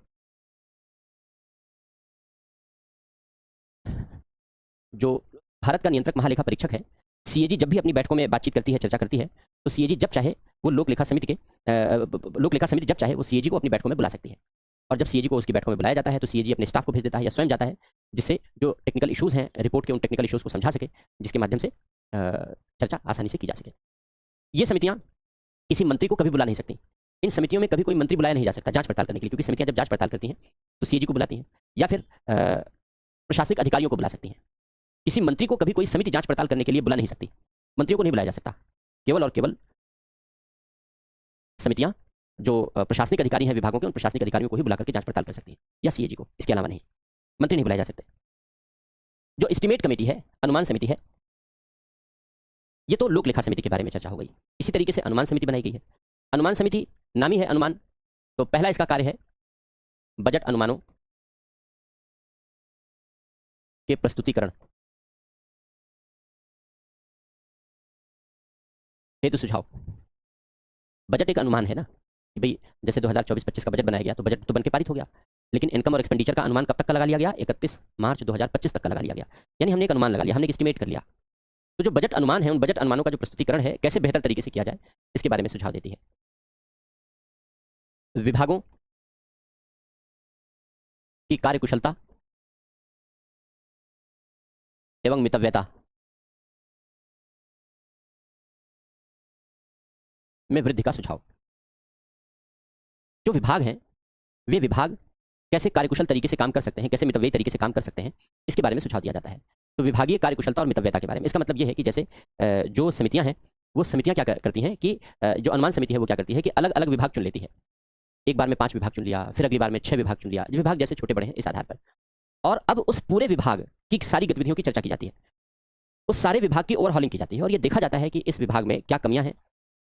जो भारत का नियंत्रक महालेखा परीक्षक है, सीएजी जब भी अपनी बैठकों में बातचीत करती है, चर्चा करती है, तो सीएजी जब चाहे वो लोक लेखा समिति जब चाहे वो सीएजी को अपनी बैठकों में बुला सकती है। और जब सीएजी को उसकी बैठकों में बुलाया जाता है तो सीएजी अपने स्टाफ को भेज देता है या स्वयं जाता है, जिससे जो टेक्निकल इश्यूज हैं रिपोर्ट के, उन टेक्निकल इश्यूज को समझा सके, जिसके माध्यम से चर्चा आसानी से की जा सके। ये समितियां किसी मंत्री को कभी बुला नहीं सकती। इन समितियों में कभी कोई मंत्री बुलाया नहीं जा सकता जांच पड़ताल करने के लिए, क्योंकि समितियां जब जांच पड़ताल करती हैं तो सीएजी को बुलाती हैं या फिर प्रशासनिक अधिकारियों को बुला सकती हैं। किसी मंत्री को कभी कोई समिति जांच पड़ताल करने के लिए बुला नहीं सकती, मंत्रियों को नहीं बुलाया जा सकता। केवल और केवल समितियां जो प्रशासनिक अधिकारी हैं विभागों के, उन प्रशासनिक अधिकारियों को ही बुला करके जांच पड़ताल कर सकती है, या सीएजी को, इसके अलावा नहीं, मंत्री नहीं बुलाए जा सकते। जो एस्टीमेट कमेटी है, अनुमान समिति है, ये तो लोक लेखा समिति के बारे में चर्चा हो गई। इसी तरीके से अनुमान समिति बनाई गई है। अनुमान समिति नामी है अनुमान, तो पहला इसका कार्य है बजट अनुमानों के प्रस्तुतिकरण, हेतु सुझाव। बजट एक अनुमान है ना कि भाई जैसे 2024-25 का बजट बनाया गया तो बजट तो बन के पारित हो गया, लेकिन इनकम और एक्सपेंडिचर का अनुमान कब तक का लगा लिया गया? 31 मार्च 2025 तक का लगा लिया गया। यानी हमने एक अनुमान लगा लिया, हमने एक एस्टीमेट कर लिया। तो जो बजट अनुमान है, उन बजट अनुमानों का जो प्रस्तुतिकरण है कैसे बेहतर तरीके से किया जाए, इसके बारे में सुझाव देती है। विभागों की कार्यकुशलता एवं मितव्ययता में वृद्धि का सुझाव। जो विभाग हैं, वे विभाग कैसे कार्यकुशल तरीके से काम कर सकते हैं, कैसे मितव्ययी तरीके से काम कर सकते हैं, इसके बारे में सुझाव दिया जाता है। तो विभागीय कार्यकुशलता और मितव्ययता के बारे में, इसका मतलब यह है कि जैसे जो समितियां हैं, वो समितियां क्या करती हैं कि जो अनुमान समिति है वो क्या करती है कि अलग अलग विभाग चुन लेती है। एक बार में 5 विभाग चुन लिया, फिर अगली बार में 6 विभाग चुन लिया, विभाग जैसे छोटे बड़े हैं इस आधार पर, और अब उस पूरे विभाग की सारी गतिविधियों की चर्चा की जाती है, उस सारे विभाग की ओवरहॉलिंग की जाती है, और ये देखा जाता है कि इस विभाग में क्या कमियां हैं,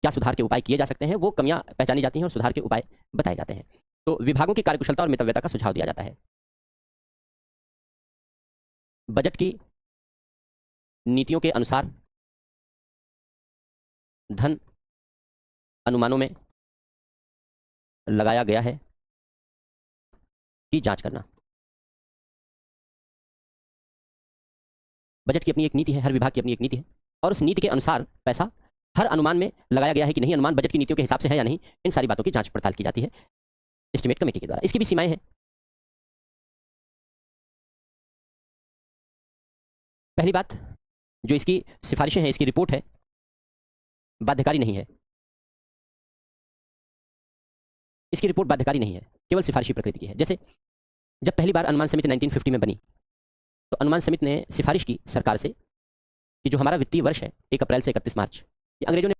क्या सुधार के उपाय किए जा सकते हैं, वो कमियां पहचानी जाती हैं और सुधार के उपाय बताए जाते हैं। तो विभागों की कार्यकुशलता और मितव्ययता का सुझाव दिया जाता है। बजट की नीतियों के अनुसार धन अनुमानों में लगाया गया है की जांच करना। बजट की अपनी एक नीति है, हर विभाग की अपनी एक नीति है, और उस नीति के अनुसार पैसा हर अनुमान में लगाया गया है कि नहीं, अनुमान बजट की नीतियों के हिसाब से है या नहीं, इन सारी बातों की जांच पड़ताल की जाती है एस्टीमेट कमेटी के द्वारा। इसकी भी सीमाएं हैं। पहली बात, जो इसकी सिफारिशें हैं, इसकी रिपोर्ट है, बाध्यकारी नहीं है। इसकी रिपोर्ट बाध्यकारी नहीं है, केवल सिफारिशी प्रकृति की है। जैसे जब पहली बार अनुमान समिति 1950 में बनी, तो अनुमान समिति ने सिफारिश की सरकार से कि जो हमारा वित्तीय वर्ष है 1 अप्रैल से 31 मार्च, ये अंग्रेजों ने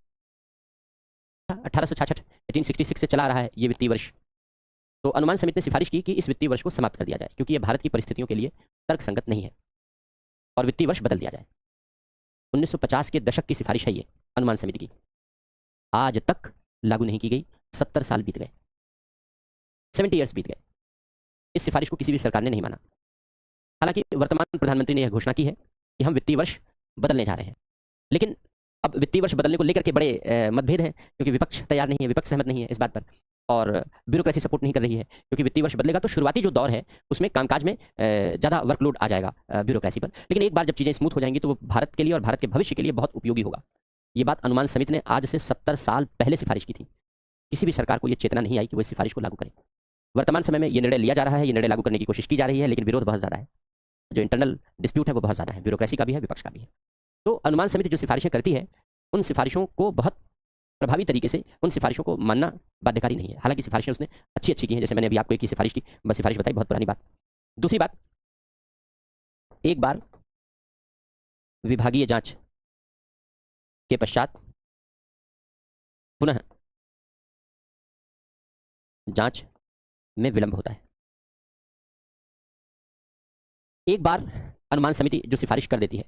1866 1866 से चला रहा है ये वित्तीय वर्ष, तो अनुमान समिति ने सिफारिश की कि इस वित्तीय वर्ष को समाप्त कर दिया जाए, क्योंकि ये भारत की परिस्थितियों के लिए तर्कसंगत नहीं है, और वित्तीय वर्ष बदल दिया जाए। 1950 के दशक की सिफारिश है ये अनुमान समिति की, आज तक लागू नहीं की गई। 70 साल बीत गए, 70 ईयर्स बीत गए, इस सिफारिश को किसी भी सरकार ने नहीं माना। हालांकि वर्तमान प्रधानमंत्री ने यह घोषणा की है कि हम वित्तीय वर्ष बदलने जा रहे हैं, लेकिन अब वित्तीय वर्ष बदलने को लेकर के बड़े मतभेद हैं, क्योंकि विपक्ष तैयार नहीं है, विपक्ष सहमत नहीं है इस बात पर, और ब्यूरोक्रेसी सपोर्ट नहीं कर रही है, क्योंकि वित्तीय वर्ष बदलेगा तो शुरुआती जो दौर है उसमें कामकाज में ज़्यादा वर्कलोड आ जाएगा ब्यूरोक्रेसी पर, लेकिन एक बार जब चीज़ें स्मूथ हो जाएंगी तो वो भारत के लिए और भारत के भविष्य के लिए बहुत उपयोगी होगा। ये बात अनुमान समिति ने आज से 70 साल पहले सिफारिश की थी। किसी भी सरकार को ये चेतना नहीं आई कि वो इस सिफारिश को लागू करे। वर्तमान समय में ये निर्णय लिया जा रहा है, ये निर्णय लागू करने की कोशिश की जा रही है, लेकिन विरोध बहुत ज़्यादा है, जो इंटरनल डिस्प्यूट है वो बहुत ज़्यादा है, ब्यूरोक्रेसी का भी है, विपक्ष का भी है। तो अनुमान समिति जो सिफारिशें करती है, उन सिफारिशों को बहुत प्रभावी तरीके से, उन सिफारिशों को मानना बाध्यकारी नहीं है। हालांकि सिफारिशें उसने अच्छी अच्छी की हैं, जैसे मैंने अभी आपको एक ही सिफारिश की, बस सिफारिश बताई, बहुत पुरानी बात। दूसरी बात, एक बार विभागीय जांच के पश्चात पुनः जांच में विलंब होता है। एक बार अनुमान समिति जो सिफारिश कर देती है,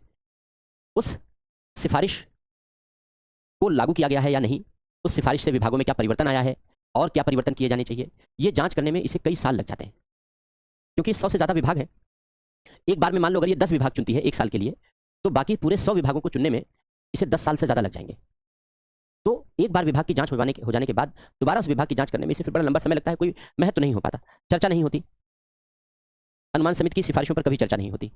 उस सिफारिश को लागू किया गया है या नहीं, उस सिफारिश से विभागों में क्या परिवर्तन आया है और क्या परिवर्तन किए जाने चाहिए, ये जांच करने में इसे कई साल लग जाते हैं, क्योंकि 100 से ज़्यादा विभाग हैं। एक बार में मान लो अगर ये 10 विभाग चुनती है एक साल के लिए, तो बाकी पूरे 100 विभागों को चुनने में इसे 10 साल से ज़्यादा लग जाएंगे। तो एक बार विभाग की जांच हो जाने के बाद दोबारा उस विभाग की जांच करने में इसे फिर बड़ा लंबा समय लगता है, कोई महत्व नहीं हो पाता, चर्चा नहीं होती। अनुमान समिति की सिफारिशों पर कभी चर्चा नहीं होती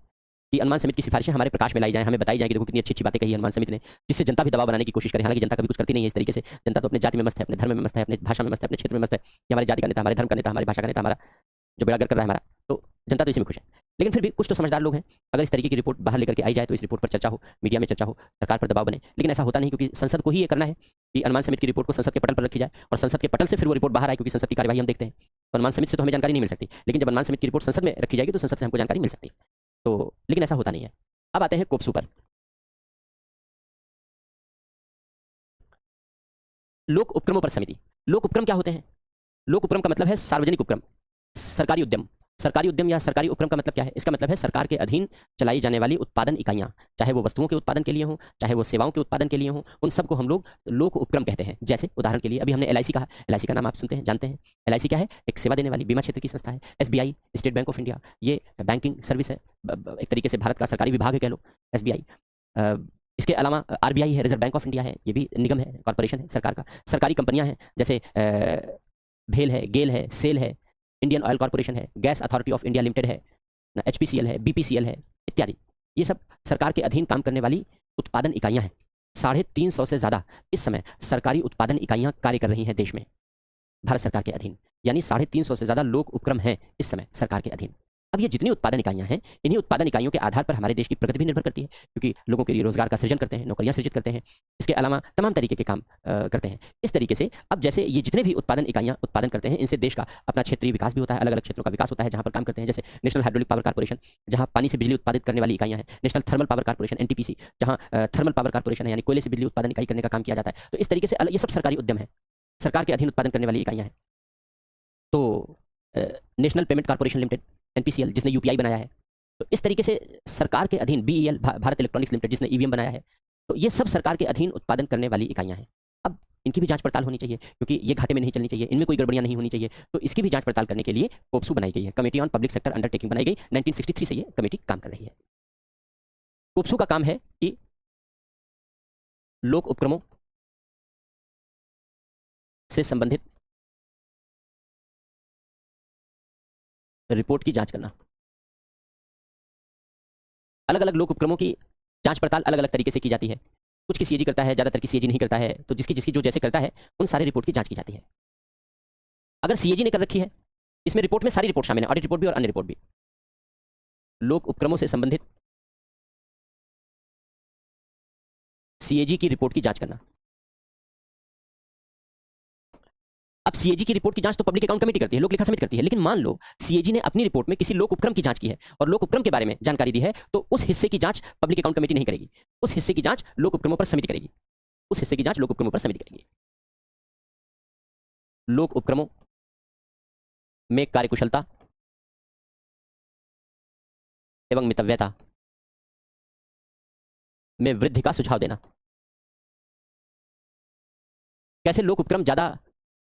कि अनुमान समिति की सिफारिशें हमारे प्रकाश में लाई जाएं, हमें बताई जाए कि देखो कितनी अच्छी अच्छी बातें कही अनुमान समिति ने, जिससे जनता भी दबाव बनाने की कोशिश करे। हालांकि जनता कभी कुछ करती नहीं है इस तरीके से। जनता तो अपने जाति में मस्त है, अपने धर्म में मस्त है, अपने भाषा में मस्त है, अपने क्षेत्र में मस्त है कि हमारी जाति का नेता, हमारे धर्म का नेता, हमारी भाषा का नेता हमारा जो बेड़ा गर्क कर रहा है हमारा, तो जनता तो इसी में खुश है। लेकिन फिर भी कुछ तो समझदार लोग हैं, अगर इस तरीके की रिपोर्ट बाहर लेकर के आई जाए तो इस रिपोर्ट पर चर्चा हो, मीडिया में चर्चा हो, सरकार पर दबाव बने। लेकिन ऐसा होता नहीं, क्योंकि संसद को ही ये करना है कि अनुमान समिति की रिपोर्ट को संसद के पटल पर रखी जाए और संसद के पटल से फिर वो रिपोर्ट बाहर आए, क्योंकि संसद की कार्यवाही हम देखते हैं। तो अनुमान समिति से तो हमें जानकारी नहीं मिल सकती, लेकिन जब अनुमान समिति की रिपोर्ट संसद में रखी जाएगी तो संसद से हमको जानकारी मिल सकती है। तो लेकिन ऐसा होता नहीं है। अब आते हैं कोप्सू पर। लोक उपक्रमों पर समिति। लोक उपक्रम क्या होते हैं? लोक उपक्रम का मतलब है सार्वजनिक उपक्रम, सरकारी उद्यम। सरकारी उद्यम या सरकारी उपक्रम का मतलब क्या है? इसका मतलब है सरकार के अधीन चलाई जाने वाली उत्पादन इकाइयां, चाहे वो वस्तुओं के उत्पादन के लिए हों, चाहे वो सेवाओं के उत्पादन के लिए हों, उन सबको हम लोग लोक उपक्रम कहते हैं। जैसे उदाहरण के लिए अभी हमने एलआईसी कहा, एलआईसी का नाम आप सुनते हैं, जानते हैं। एलआईसी क्या है? एक सेवा देने वाली बीमा क्षेत्र की संस्था है। SBI, state bank of India, ये बैंकिंग सर्विस है, एक तरीके से भारत का सरकारी विभाग है कह लो, एसबीआई। इसके अलावा आरबीआई है, रिजर्व बैंक ऑफ इंडिया है, ये भी निगम है, कॉर्पोरेशन है सरकार का। सरकारी कंपनियां हैं, जैसे भेल है, गेल है, सेल है, इंडियन ऑयल कॉर्पोरेशन है, gas authority of India limited है, एचपीसीएल है, बीपीसीएल है, इत्यादि। ये सब सरकार के अधीन काम करने वाली उत्पादन इकाइयां हैं। 350 से ज़्यादा इस समय सरकारी उत्पादन इकाइयां कार्य कर रही हैं देश में, भारत सरकार के अधीन। यानी 350 से ज़्यादा लोक उपक्रम हैं इस समय सरकार के अधीन। अब ये जितनी उत्पादन इकाइयां हैं, इन्हीं उत्पादन इकाइयों के आधार पर हमारे देश की प्रगति भी निर्भर करती है, क्योंकि लोगों के लिए रोजगार का सृजन करते हैं, नौकरियां सृजित करते हैं, इसके अलावा तमाम तरीके के काम करते हैं। इस तरीके से अब जैसे ये जितने भी उत्पादन इकाइयां उत्पादन करते हैं, इनसे देश का अपना क्षेत्रीय विकास भी होता है, अलग अलग क्षेत्रों का विकास होता है जहां पर काम करते हैं। जैसे नेशनल हाइड्रोलिक पावर कॉर्पोरेशन, जहां पानी से बिजली उत्पादित करने वाली इकाइयां हैं। National thermal power corporation, NTPC, जहां थर्मल पावर कॉर्पोरेशन है, यानी कोयले से बिजली उत्पादन इकाई करने का काम किया जाता है। तो इस तरीके से ये सब सरकारी उद्यम है, सरकार के अधीन उत्पादन करने वाली इकाइयां हैं। तो national payment corporation limited, NPCL, जिसने यूपीआई बनाया है। तो इस तरीके से सरकार के अधीन बीईएल, भारत इलेक्ट्रॉनिक्स लिमिटेड, जिसने ईवीएम बनाया है। तो ये सब सरकार के अधीन उत्पादन करने वाली इकाइयां हैं। अब इनकी भी जांच पड़ताल होनी चाहिए, क्योंकि ये घाटे में नहीं चलनी चाहिए, इनमें कोई गड़बड़ियां नहीं होनी चाहिए। तो इसकी भी जांच पड़ताल करने के लिए कोप्सू बनाई गई है, committee on public sector undertaking बनाई गई। 1963 से ये कमेटी काम कर रही है। कोप्सू का काम है कि लोक उपक्रमों से संबंधित रिपोर्ट की जांच करना। अलग अलग लोक उपक्रमों की जांच पड़ताल अलग अलग तरीके से की जाती है। कुछ की सीएजी करता है, ज्यादातर की सीएजी नहीं करता है। तो जिसकी जिसकी जो जैसे करता है, उन सारे रिपोर्ट की जांच की जाती है। अगर सीएजी ने कर रखी है, इसमें रिपोर्ट में सारी रिपोर्ट शामिल है, ऑडिट रिपोर्ट भी और अन्य रिपोर्ट भी। लोक उपक्रमों से संबंधित सीएजी की रिपोर्ट की जांच करना। अब सीएजी की रिपोर्ट की जांच तो पब्लिक अकाउंट कमेटी करती है, लोक लेखा समिति करती है। लेकिन मान लो सीएजी ने अपनी रिपोर्ट में किसी लोक उपक्रम की जांच की है और लोक उपक्रम के बारे में जानकारी दी है, तो उस हिस्से की जांच पब्लिक अकाउंट कमेटी नहीं करेगी, उस हिस्से की जांच लोक उपक्रमों पर समिति करेगी। उस हिस्से की जांच लोक उपक्रमों पर समिति करेगी। लोक उपक्रमों में कार्यकुशलता एवं मितव्ययता में वृद्धि का सुझाव देना। कैसे लोक उपक्रम ज्यादा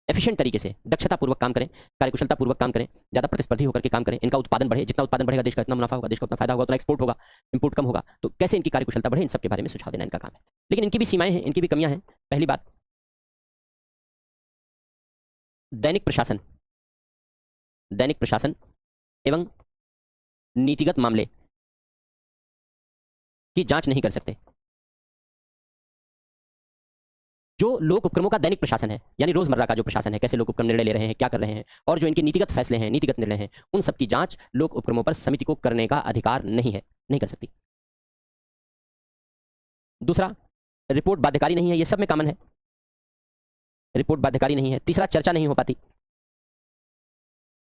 एफिशिएंट तरीके से दक्षता पूर्वक काम करें, कार्यकुशलता पूर्वक काम करें, ज्यादा प्रतिस्पर्धी होकर के काम करें, इनका उत्पादन बढ़े। जितना उत्पादन बढ़ेगा देश का इतना मुनाफा होगा, देश का उतना फायदा होगा, उतना एक्सपोर्ट होगा, इंपोर्ट कम होगा। तो कैसे इनकी कार्यकुशलता बढ़े, इन सब के बारे में सुझाव देना इनका काम है। लेकिन इनकी भी सीमाएं हैं, इनकी भी कमियां हैं। पहली बात, दैनिक प्रशासन, दैनिक प्रशासन एवं नीतिगत मामले की जांच नहीं कर सकते। जो लोक उपक्रमों का दैनिक प्रशासन है, यानी रोजमर्रा का जो प्रशासन है, कैसे लोक उपक्रम निर्णय ले रहे हैं, क्या कर रहे हैं, और जो इनके नीतिगत फैसले हैं, नीतिगत निर्णय हैं, उन सब की जांच लोक उपक्रमों पर समिति को करने का अधिकार नहीं है, नहीं कर सकती। दूसरा, रिपोर्ट बाध्यकारी नहीं है, ये सब में कॉमन है, रिपोर्ट बाध्यकारी नहीं है। तीसरा, चर्चा नहीं हो पाती,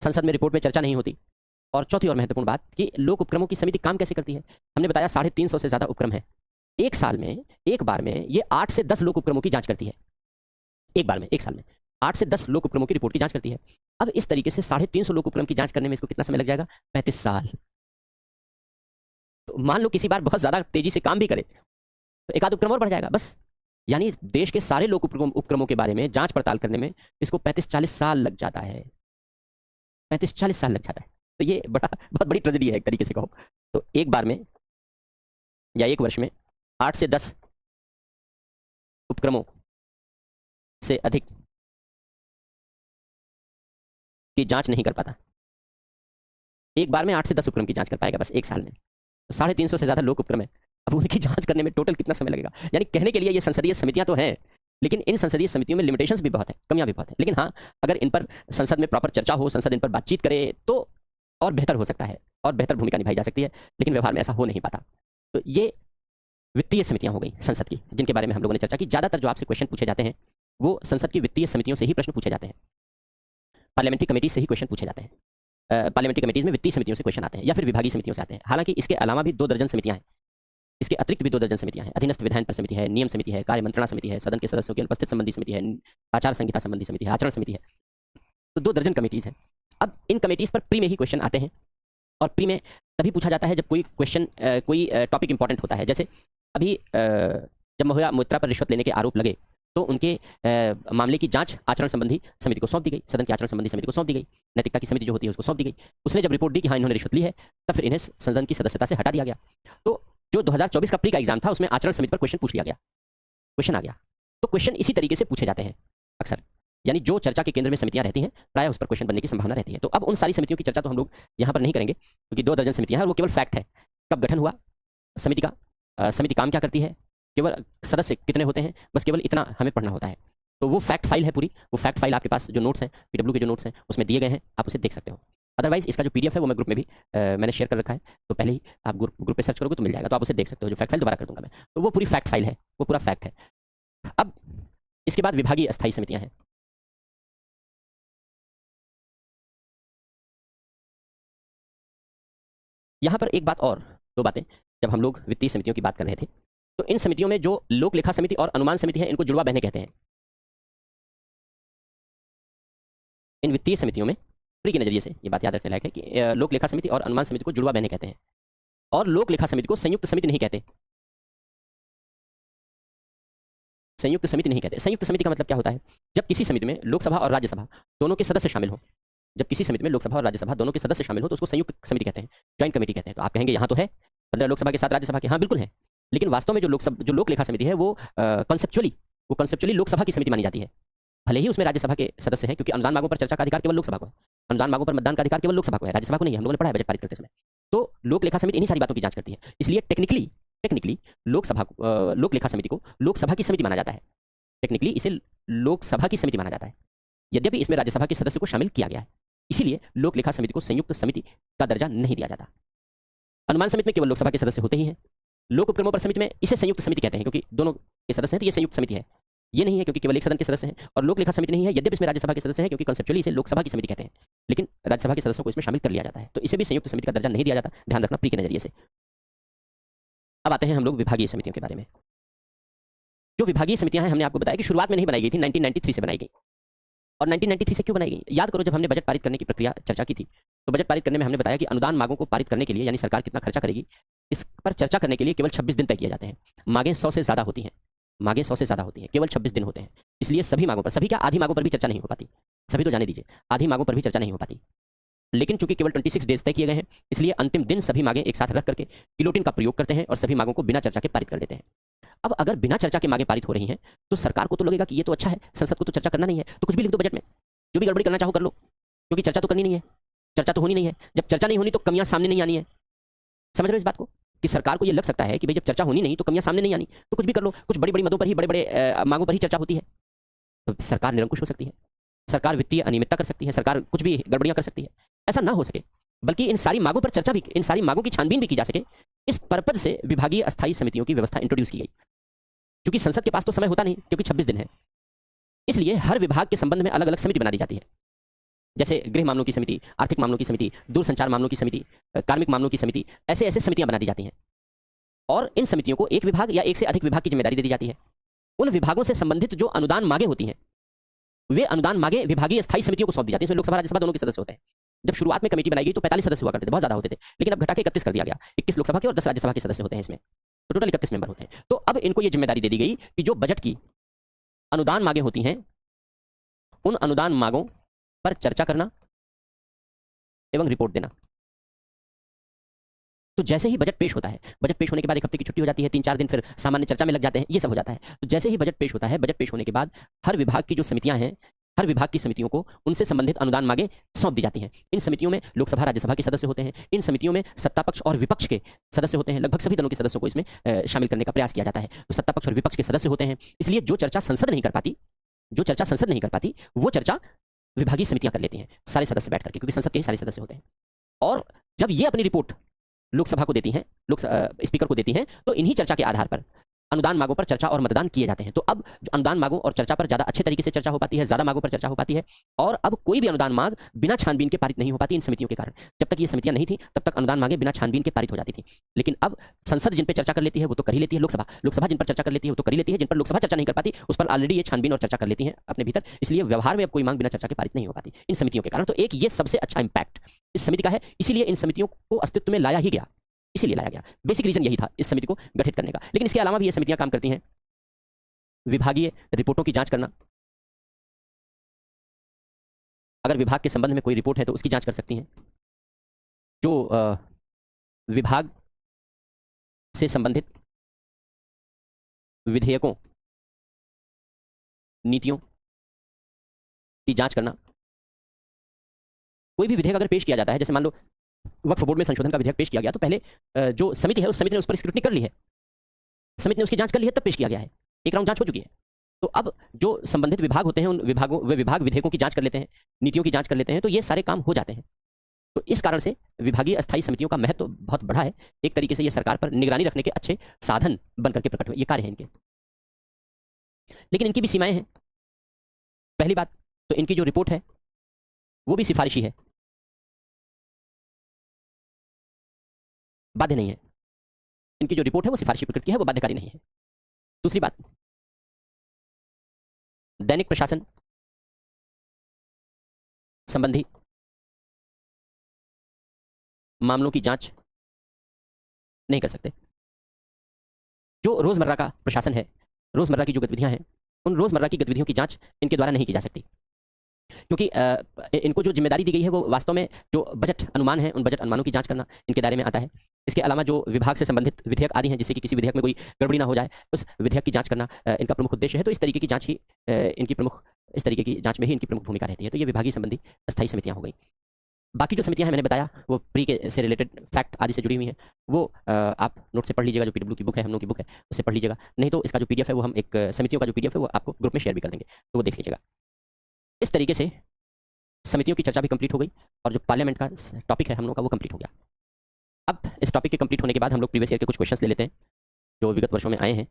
संसद में रिपोर्ट में चर्चा नहीं होती। और चौथी और महत्वपूर्ण बात कि लोक उपक्रमों की समिति काम कैसे करती है। हमने बताया 350 से ज्यादा उपक्रम है। एक साल में, एक बार में ये 8 से 10 लोक उपक्रमों की जांच करती है। एक बार में, एक साल में 8 से 10 लोक उपक्रमों की रिपोर्ट की जांच करती है। अब इस तरीके से 350 लोक उपक्रम की जांच करने में इसको कितना समय लग जाएगा? 35 साल। तो मान लो किसी बार बहुत ज्यादा तेजी से काम भी करे तो एक आध उपक्रम और बढ़ जाएगा, बस यानी देश के सारे लोक उपक्रमों के बारे में जांच पड़ताल करने में इसको 35-40 साल लग जाता है। 35-40 साल लग जाता है। तो ये बहुत बड़ी ट्रेजेडी है एक तरीके से कहो तो। एक बार में या एक वर्ष में 8 से 10 उपक्रमों से अधिक की जांच नहीं कर पाता। एक बार में 8 से 10 उपक्रम की जांच कर पाएगा बस एक साल में। तो 350 से ज्यादा लोक उपक्रम है। अब उनकी जांच करने में टोटल कितना समय लगेगा? यानी कहने के लिए ये संसदीय समितियां तो हैं, लेकिन इन संसदीय समितियों में लिमिटेशंस भी बहुत है, कमियां भी बहुत है। लेकिन हाँ, अगर इन पर संसद में प्रॉपर चर्चा हो, संसद इन पर बातचीत करे तो और बेहतर हो सकता है और बेहतर भूमिका निभाई जा सकती है, लेकिन व्यवहार में ऐसा हो नहीं पाता। तो ये वित्तीय समितियां हो गई संसद की, जिनके बारे में हम लोगों ने चर्चा की। ज्यादातर जो आपसे क्वेश्चन पूछे जाते हैं वो संसद की वित्तीय समितियों से ही प्रश्न पूछे जाते हैं। पार्लियामेंट्री कमेटी से ही क्वेश्चन पूछे जाते हैं। पार्लियामेंट्री कमेटीज में वित्तीय समितियों से क्वेश्चन आते हैं या फिर विभागीय समितियों से आते हैं। हालांकि इसके अलावा भी 2 दर्जन समितियां हैं, इसके अतिरिक्त भी 2 दर्जन समितियां हैं। अधीनस्थ विधायन पर समिति है, नियम समिति है, कार्य मंत्रणा समिति है, सदन के सदस्यों की अनुपस्थित संबंधी समिति है, आचार संहिता संबंधी समिति है, आचरण समिति है। तो 2 दर्जन कमेटीज हैं। अब इन कमेटीज पर प्री में ही क्वेश्चन आते हैं और प्री में तभी पूछा जाता है जब कोई क्वेश्चन कोई टॉपिक इंपॉर्टेंट होता है। जैसे अभी जब महुआ मोइत्रा पर रिश्वत लेने के आरोप लगे तो उनके मामले की जांच आचरण संबंधी समिति को सौंप दी गई, सदन की आचरण संबंधी समिति को सौंप दी गई, नैतिकता की समिति जो होती है उसको सौंप दी गई। उसने जब रिपोर्ट दी कि हाँ इन्होंने रिश्वत ली है, तब फिर इन्हें सदन की सदस्यता से हटा दिया गया। तो जो 2024 का प्री का एग्जाम था उसमें आचरण समिति पर क्वेश्चन पूछ लिया गया, क्वेश्चन आ गया। तो क्वेश्चन इसी तरीके से पूछे जाते हैं अक्सर, यानी जो चर्चा के केंद्र में समितियां रहती हैं प्राय उस पर क्वेश्चन बनने की संभावना रहती है। तो अब उन सारी समितियों की चर्चा तो हम लोग यहाँ पर नहीं करेंगे, क्योंकि 2 दर्जन समितियां हैं और वो केवल फैक्ट है। कब गठन हुआ समिति का, समिति काम क्या करती है, केवल सदस्य कितने होते हैं, बस केवल इतना हमें पढ़ना होता है। तो वो फैक्ट फाइल है पूरी, वो फैक्ट फाइल आपके पास जो नोट्स हैं, पीडब्ल्यू के जो नोट्स हैं उसमें दिए गए हैं, आप उसे देख सकते हो। अदरवाइज इसका जो पीडीएफ है वो मैं ग्रुप में भी मैंने शेयर कर रखा है, तो पहले ही आप ग्रुप पे सर्च करोगे तो मिल जाएगा, तो आप उसे देख सकते हो। जो फैक्ट फाइल दोबारा कर दूंगा मैं, तो वो पूरी फैक्ट फाइल है, वो पूरा फैक्ट है। अब इसके बाद विभागीय अस्थायी समितियां हैं। यहां पर एक बात और 2 बातें, जब हम लोग वित्तीय समितियों की बात कर रहे थे तो इन समितियों में जो लोक लेखा समिति और अनुमान समिति है इनको जुड़वा बहनें कहते हैं। इन वित्तीय समितियों में प्री के नजरिए से ये बात याद रखने लायक है कि लोक लेखा समिति और अनुमान समिति को जुड़वा बहनें कहते हैं और लोक लेखा समिति को संयुक्त समिति नहीं कहते। संयुक्त समिति नहीं कहते। संयुक्त समिति का मतलब क्या होता है? जब किसी समिति में लोकसभा और राज्यसभा दोनों के सदस्य शामिल हो, जब किसी समिति में लोकसभा और राज्यसभा दोनों के सदस्य शामिल हो तो उसको संयुक्त समिति कहते हैं, ज्वाइंट कमेटी कहते हैं। तो आप कहेंगे यहाँ तो है 15 लोकसभा के साथ राज्यसभा के, हाँ बिल्कुल है, लेकिन वास्तव में जो लोक लेखा समिति है वो कंसेप्चुअली लोकसभा की समिति मानी जाती है। भले ही उसमें राज्यसभा के सदस्य हैं, क्योंकि अनुदान मांगों पर चर्चा का अधिकार केवल लोकसभा को है, अनुदान मांगों पर मतदान का अधिकार केवल लोकसभा को है, राज्यसभा को नहीं है। हम लोगों ने पढ़ा है बजट पारित करते समय। तो लोक लेखा समिति इन्हीं सारी बातों की जांच करती है। इसलिए टेक्निकली लोक लेखा समिति को लोकसभा की समिति माना जाता है। टेक्निकली इसे लोकसभा की समिति माना जाता है, यद्यपि इसमें राज्यसभा के सदस्य को शामिल किया गया है। इसीलिए लोक लेखा समिति को संयुक्त समिति का दर्जा नहीं दिया जाता। अनुमान समिति में केवल लोकसभा के सदस्य होते ही हैं। लोक उपक्रमों पर समिति में इसे संयुक्त समिति कहते हैं, क्योंकि दोनों के सदस्य हैं, तो ये संयुक्त समिति है। ये नहीं है क्योंकि केवल एक सदन के सदस्य हैं। और लोक लेखा समिति नहीं है यद्यपि इसमें राज्यसभा के सदस्य हैं, क्योंकि कंसेप्चुअली इसे लोकसभा की समिति कहते हैं, लेकिन राज्यसभा के सदस्यों को इसमें शामिल कर लिया जाता है। तो इसे भी संयुक्त समिति का दर्जा नहीं दिया जाता, ध्यान रखना प्री के नजरिए से। अब आते हैं हम लोग विभागीय समितियों के बारे में। जो विभागीय समितियां हैं हमने आपको बताया कि शुरुआत में नहीं बनाई गई थी, 1993 से बनाई गई। और 1993 से क्यों बनाई गई? याद करो, जब हमने बजट पारित करने की प्रक्रिया चर्चा की थी तो बजट पारित करने में हमने बताया कि अनुदान मांगों को पारित करने के लिए, यानी सरकार कितना खर्चा करेगी, इस पर चर्चा करने के लिए केवल 26 दिन तय किए जाते हैं। मांगें 100 से ज़्यादा होती हैं, केवल 26 दिन होते हैं। इसलिए सभी मांगों पर, सभी क्या आधी मांगों पर भी चर्चा नहीं हो पाती, सभी तो जाने दीजिए, आधी मांगों पर भी चर्चा नहीं हो पाती। लेकिन चूंकि केवल 26 डेज तय किए गए हैं, इसलिए अंतिम दिन सभी मांगें एक साथ रख करके गिलोटिन का प्रयोग करते हैं और सभी मांगों को बिना चर्चा के पारित कर देते हैं। अब अगर बिना चर्चा के मांगें पारित हो रही हैं तो सरकार को तो लगेगा कि ये तो अच्छा है, संसद को तो चर्चा करना नहीं है, तो कुछ भी लिख दो बजट में, जो भी गड़बड़ी करना चाहो कर लो, क्योंकि चर्चा तो करनी नहीं है, चर्चा तो होनी नहीं है। जब चर्चा नहीं होनी तो कमियां सामने नहीं आनी है। समझ रहे हो इस बात को, कि सरकार को ये लग सकता है कि भाई जब चर्चा होनी नहीं तो कमियां सामने नहीं आनी, तो कुछ भी कर लो, कुछ बड़ी बड़ी मदों पर ही, बड़े बड़े मांगों पर ही चर्चा होती है, तो सरकार निरंकुश हो सकती है, सरकार वित्तीय अनियमितता कर सकती है, सरकार कुछ भी गड़बड़ियां कर सकती है। ऐसा ना हो सके, बल्कि इन सारी मांगों पर चर्चा भी, इन सारी मांगों की छानबीन भी की जा सके, इस पर्पज से विभागीय अस्थायी समितियों की व्यवस्था इंट्रोड्यूस की गई। क्योंकि संसद के पास तो समय होता नहीं, क्योंकि 26 दिन है, इसलिए हर विभाग के संबंध में अलग अलग समिति बना दी जाती है। जैसे गृह मामलों की समिति, आर्थिक मामलों की समिति, दूरसंचार मामलों की समिति, कार्मिक मामलों की समिति, ऐसे ऐसे समितियां बना दी जाती हैं। और इन समितियों को एक विभाग या एक से अधिक विभाग की जिम्मेदारी दे दी जाती है। उन विभागों से संबंधित जो अनुदान मांगे होती हैं, वे अनुदान मांगे विभागीय अस्थायी समितियों को सौंप दी जाती है। इसमें लोकसभा राज्यसभा दोनों के सदस्य होते हैं। जब शुरुआत में कमेटी बनाई गई तो 45 सदस्य हुआ करते थे, बहुत ज्यादा होते थे, लेकिन अब घटा के 31 कर दिया गया। 21 लोकसभा के और 10 राज्यसभा के सदस्य होते हैं इसमें। तो टोटल 31 मेंबर होते हैं। तो अब इनको ये जिम्मेदारी दे दी गई कि जो बजट की अनुदान मांगें होती हैं उन अनुदान मांगों पर चर्चा करना एवं रिपोर्ट देना। तो जैसे ही बजट पेश होता है, बजट पेश होने के बाद 1 हफ्ते की छुट्टी हो जाती है, 3-4 दिन फिर सामान्य चर्चा में लग जाते हैं, ये सब हो जाता है। तो जैसे ही बजट पेश होता है, बजट पेश होने के बाद हर विभाग की जो समितियां हैं, हर विभाग की समितियों को उनसे संबंधित अनुदान मांगे सौंप दी जाती हैं। इन समितियों में लोकसभा राज्यसभा के सदस्य होते हैं। इन समितियों में सत्ता पक्ष और विपक्ष के सदस्य होते हैं। लगभग सभी दलों के सदस्यों को इसमें शामिल करने का प्रयास किया जाता है। तो सत्ता पक्ष और विपक्ष के सदस्य होते हैं। इसलिए जो चर्चा संसद नहीं कर पाती, वो चर्चा विभागीय समितियां कर लेती हैं, सारे सदस्य बैठ करके, क्योंकि संसद के ही सारे सदस्य होते हैं। और जब ये अपनी रिपोर्ट लोकसभा को देती हैं, स्पीकर को देती हैं, तो इन्हीं चर्चा के आधार पर अनुदान मांगों पर चर्चा और मतदान किए जाते हैं। तो अब अनुदान मांगों और चर्चा पर ज्यादा अच्छे तरीके से चर्चा हो पाती है, ज्यादा मांगों पर चर्चा हो पाती है, और अब कोई भी अनुदान मांग बिना छानबीन के पारित नहीं हो पाती इन समितियों के कारण। जब तक ये समितियां नहीं थी तब तक अनुदान मांगे बिना छानबीन के पारित हो जाती थी। लेकिन अब संसद जिन पर चर्चा कर लेती है वो तो कर ही लेती है, लोकसभा जिन पर चर्चा कर लेती है वो तो कर ही लेती है, जिन पर लोकसभा चर्चा नहीं कर पाती उस पर ऑलरेडी ये छानबीन और चर्चा कर लेती है अपने भीतर। इसलिए व्यवहार में अब कोई मांग बिना चर्चा के पारित नहीं हो पाती इन समितियों के कारण। तो एक ये सबसे अच्छा इंपैक्ट इस समिति का है, इसीलिए इन समितियों को अस्तित्व में लाया ही गया, इसीलिए लाया गया। बेसिक रीजन यही था इस समिति को गठित करने का। लेकिन इसके अलावा भी ये समितियां काम करती हैं विभागीय रिपोर्टों की जांच करना। अगर विभाग के संबंध में कोई रिपोर्ट है तो उसकी जांच कर सकती हैं। जो विभाग से संबंधित विधेयकों, नीतियों की जांच करना। कोई भी विधेयक अगर पेश किया जाता है, जैसे मान लो वक्फ बोर्ड में संशोधन का विधेयक पेश किया गया, तो पहले जो समिति है उस समिति ने उस पर स्क्रूटनी कर ली है, समिति ने उसकी जांच कर ली है, तब पेश किया गया है, एक राउंड जांच हो चुकी है। तो अब जो संबंधित विभाग होते हैं उन विभागों वे विभाग विधेयकों की जांच कर लेते हैं, नीतियों की जांच कर लेते हैं, तो ये सारे काम हो जाते हैं। तो इस कारण से विभागीय अस्थायी समितियों का महत्व बहुत बढ़ा है। एक तरीके से ये सरकार पर निगरानी रखने के अच्छे साधन बनकर के प्रकट हुए, ये कार्य है इनके। लेकिन इनकी भी सीमाएं हैं। पहली बात तो इनकी जो रिपोर्ट है वो भी सिफारिशी है, बाध्य नहीं है। इनकी जो रिपोर्ट है वो सिफारिशी प्रकृति की है, वो बाध्यकारी नहीं है। दूसरी बात, दैनिक प्रशासन संबंधी मामलों की जांच नहीं कर सकते। जो रोजमर्रा का प्रशासन है, रोजमर्रा की जो गतिविधियां हैं, उन रोजमर्रा की गतिविधियों की जांच इनके द्वारा नहीं की जा सकती, क्योंकि इनको जो जिम्मेदारी दी गई है वो वास्तव में जो बजट अनुमान है उन बजट अनुमानों की जांच करना इनके दायरे में आता है। इसके अलावा जो विभाग से संबंधित विधेयक आदि हैं, जिससे कि किसी विधेयक में कोई गड़बड़ी ना हो जाए, उस विधेयक की जांच करना इनका प्रमुख उद्देश्य है। तो इस तरीके की जांच ही इस तरीके की जांच में ही इनकी प्रमुख भूमिका रहती है। तो ये विभागीय संबंधी अस्थायी समितियां हो गई। बाकी जो समितियां हैं मैंने बताया वो प्री के से रिलेटेड फैक्ट आदि से जुड़ी हुई हैं, वो आप नोट से पढ़ लीजिएगा। जो पीडब्ल्यू की बुक है, हम लोगों की बुक है, उससे पढ़ लीजिएगा। नहीं तो इसका जो पीडीएफ है वो हम एक समितियों का जो पीडीएफ है वो आपको ग्रुप में शेयर भी कर देंगे, तो वो देख लीजिएगा। इस तरीके से समितियों की चर्चा भी कंप्लीट हो गई और जो पार्लियामेंट का टॉपिक है हम लोग का वो कंप्लीट हो गया। अब इस टॉपिक के कंप्लीट होने के बाद हम लोग प्रीवियस ईयर के कुछ क्वेश्चंस ले लेते हैं जो विगत वर्षों में आए हैं।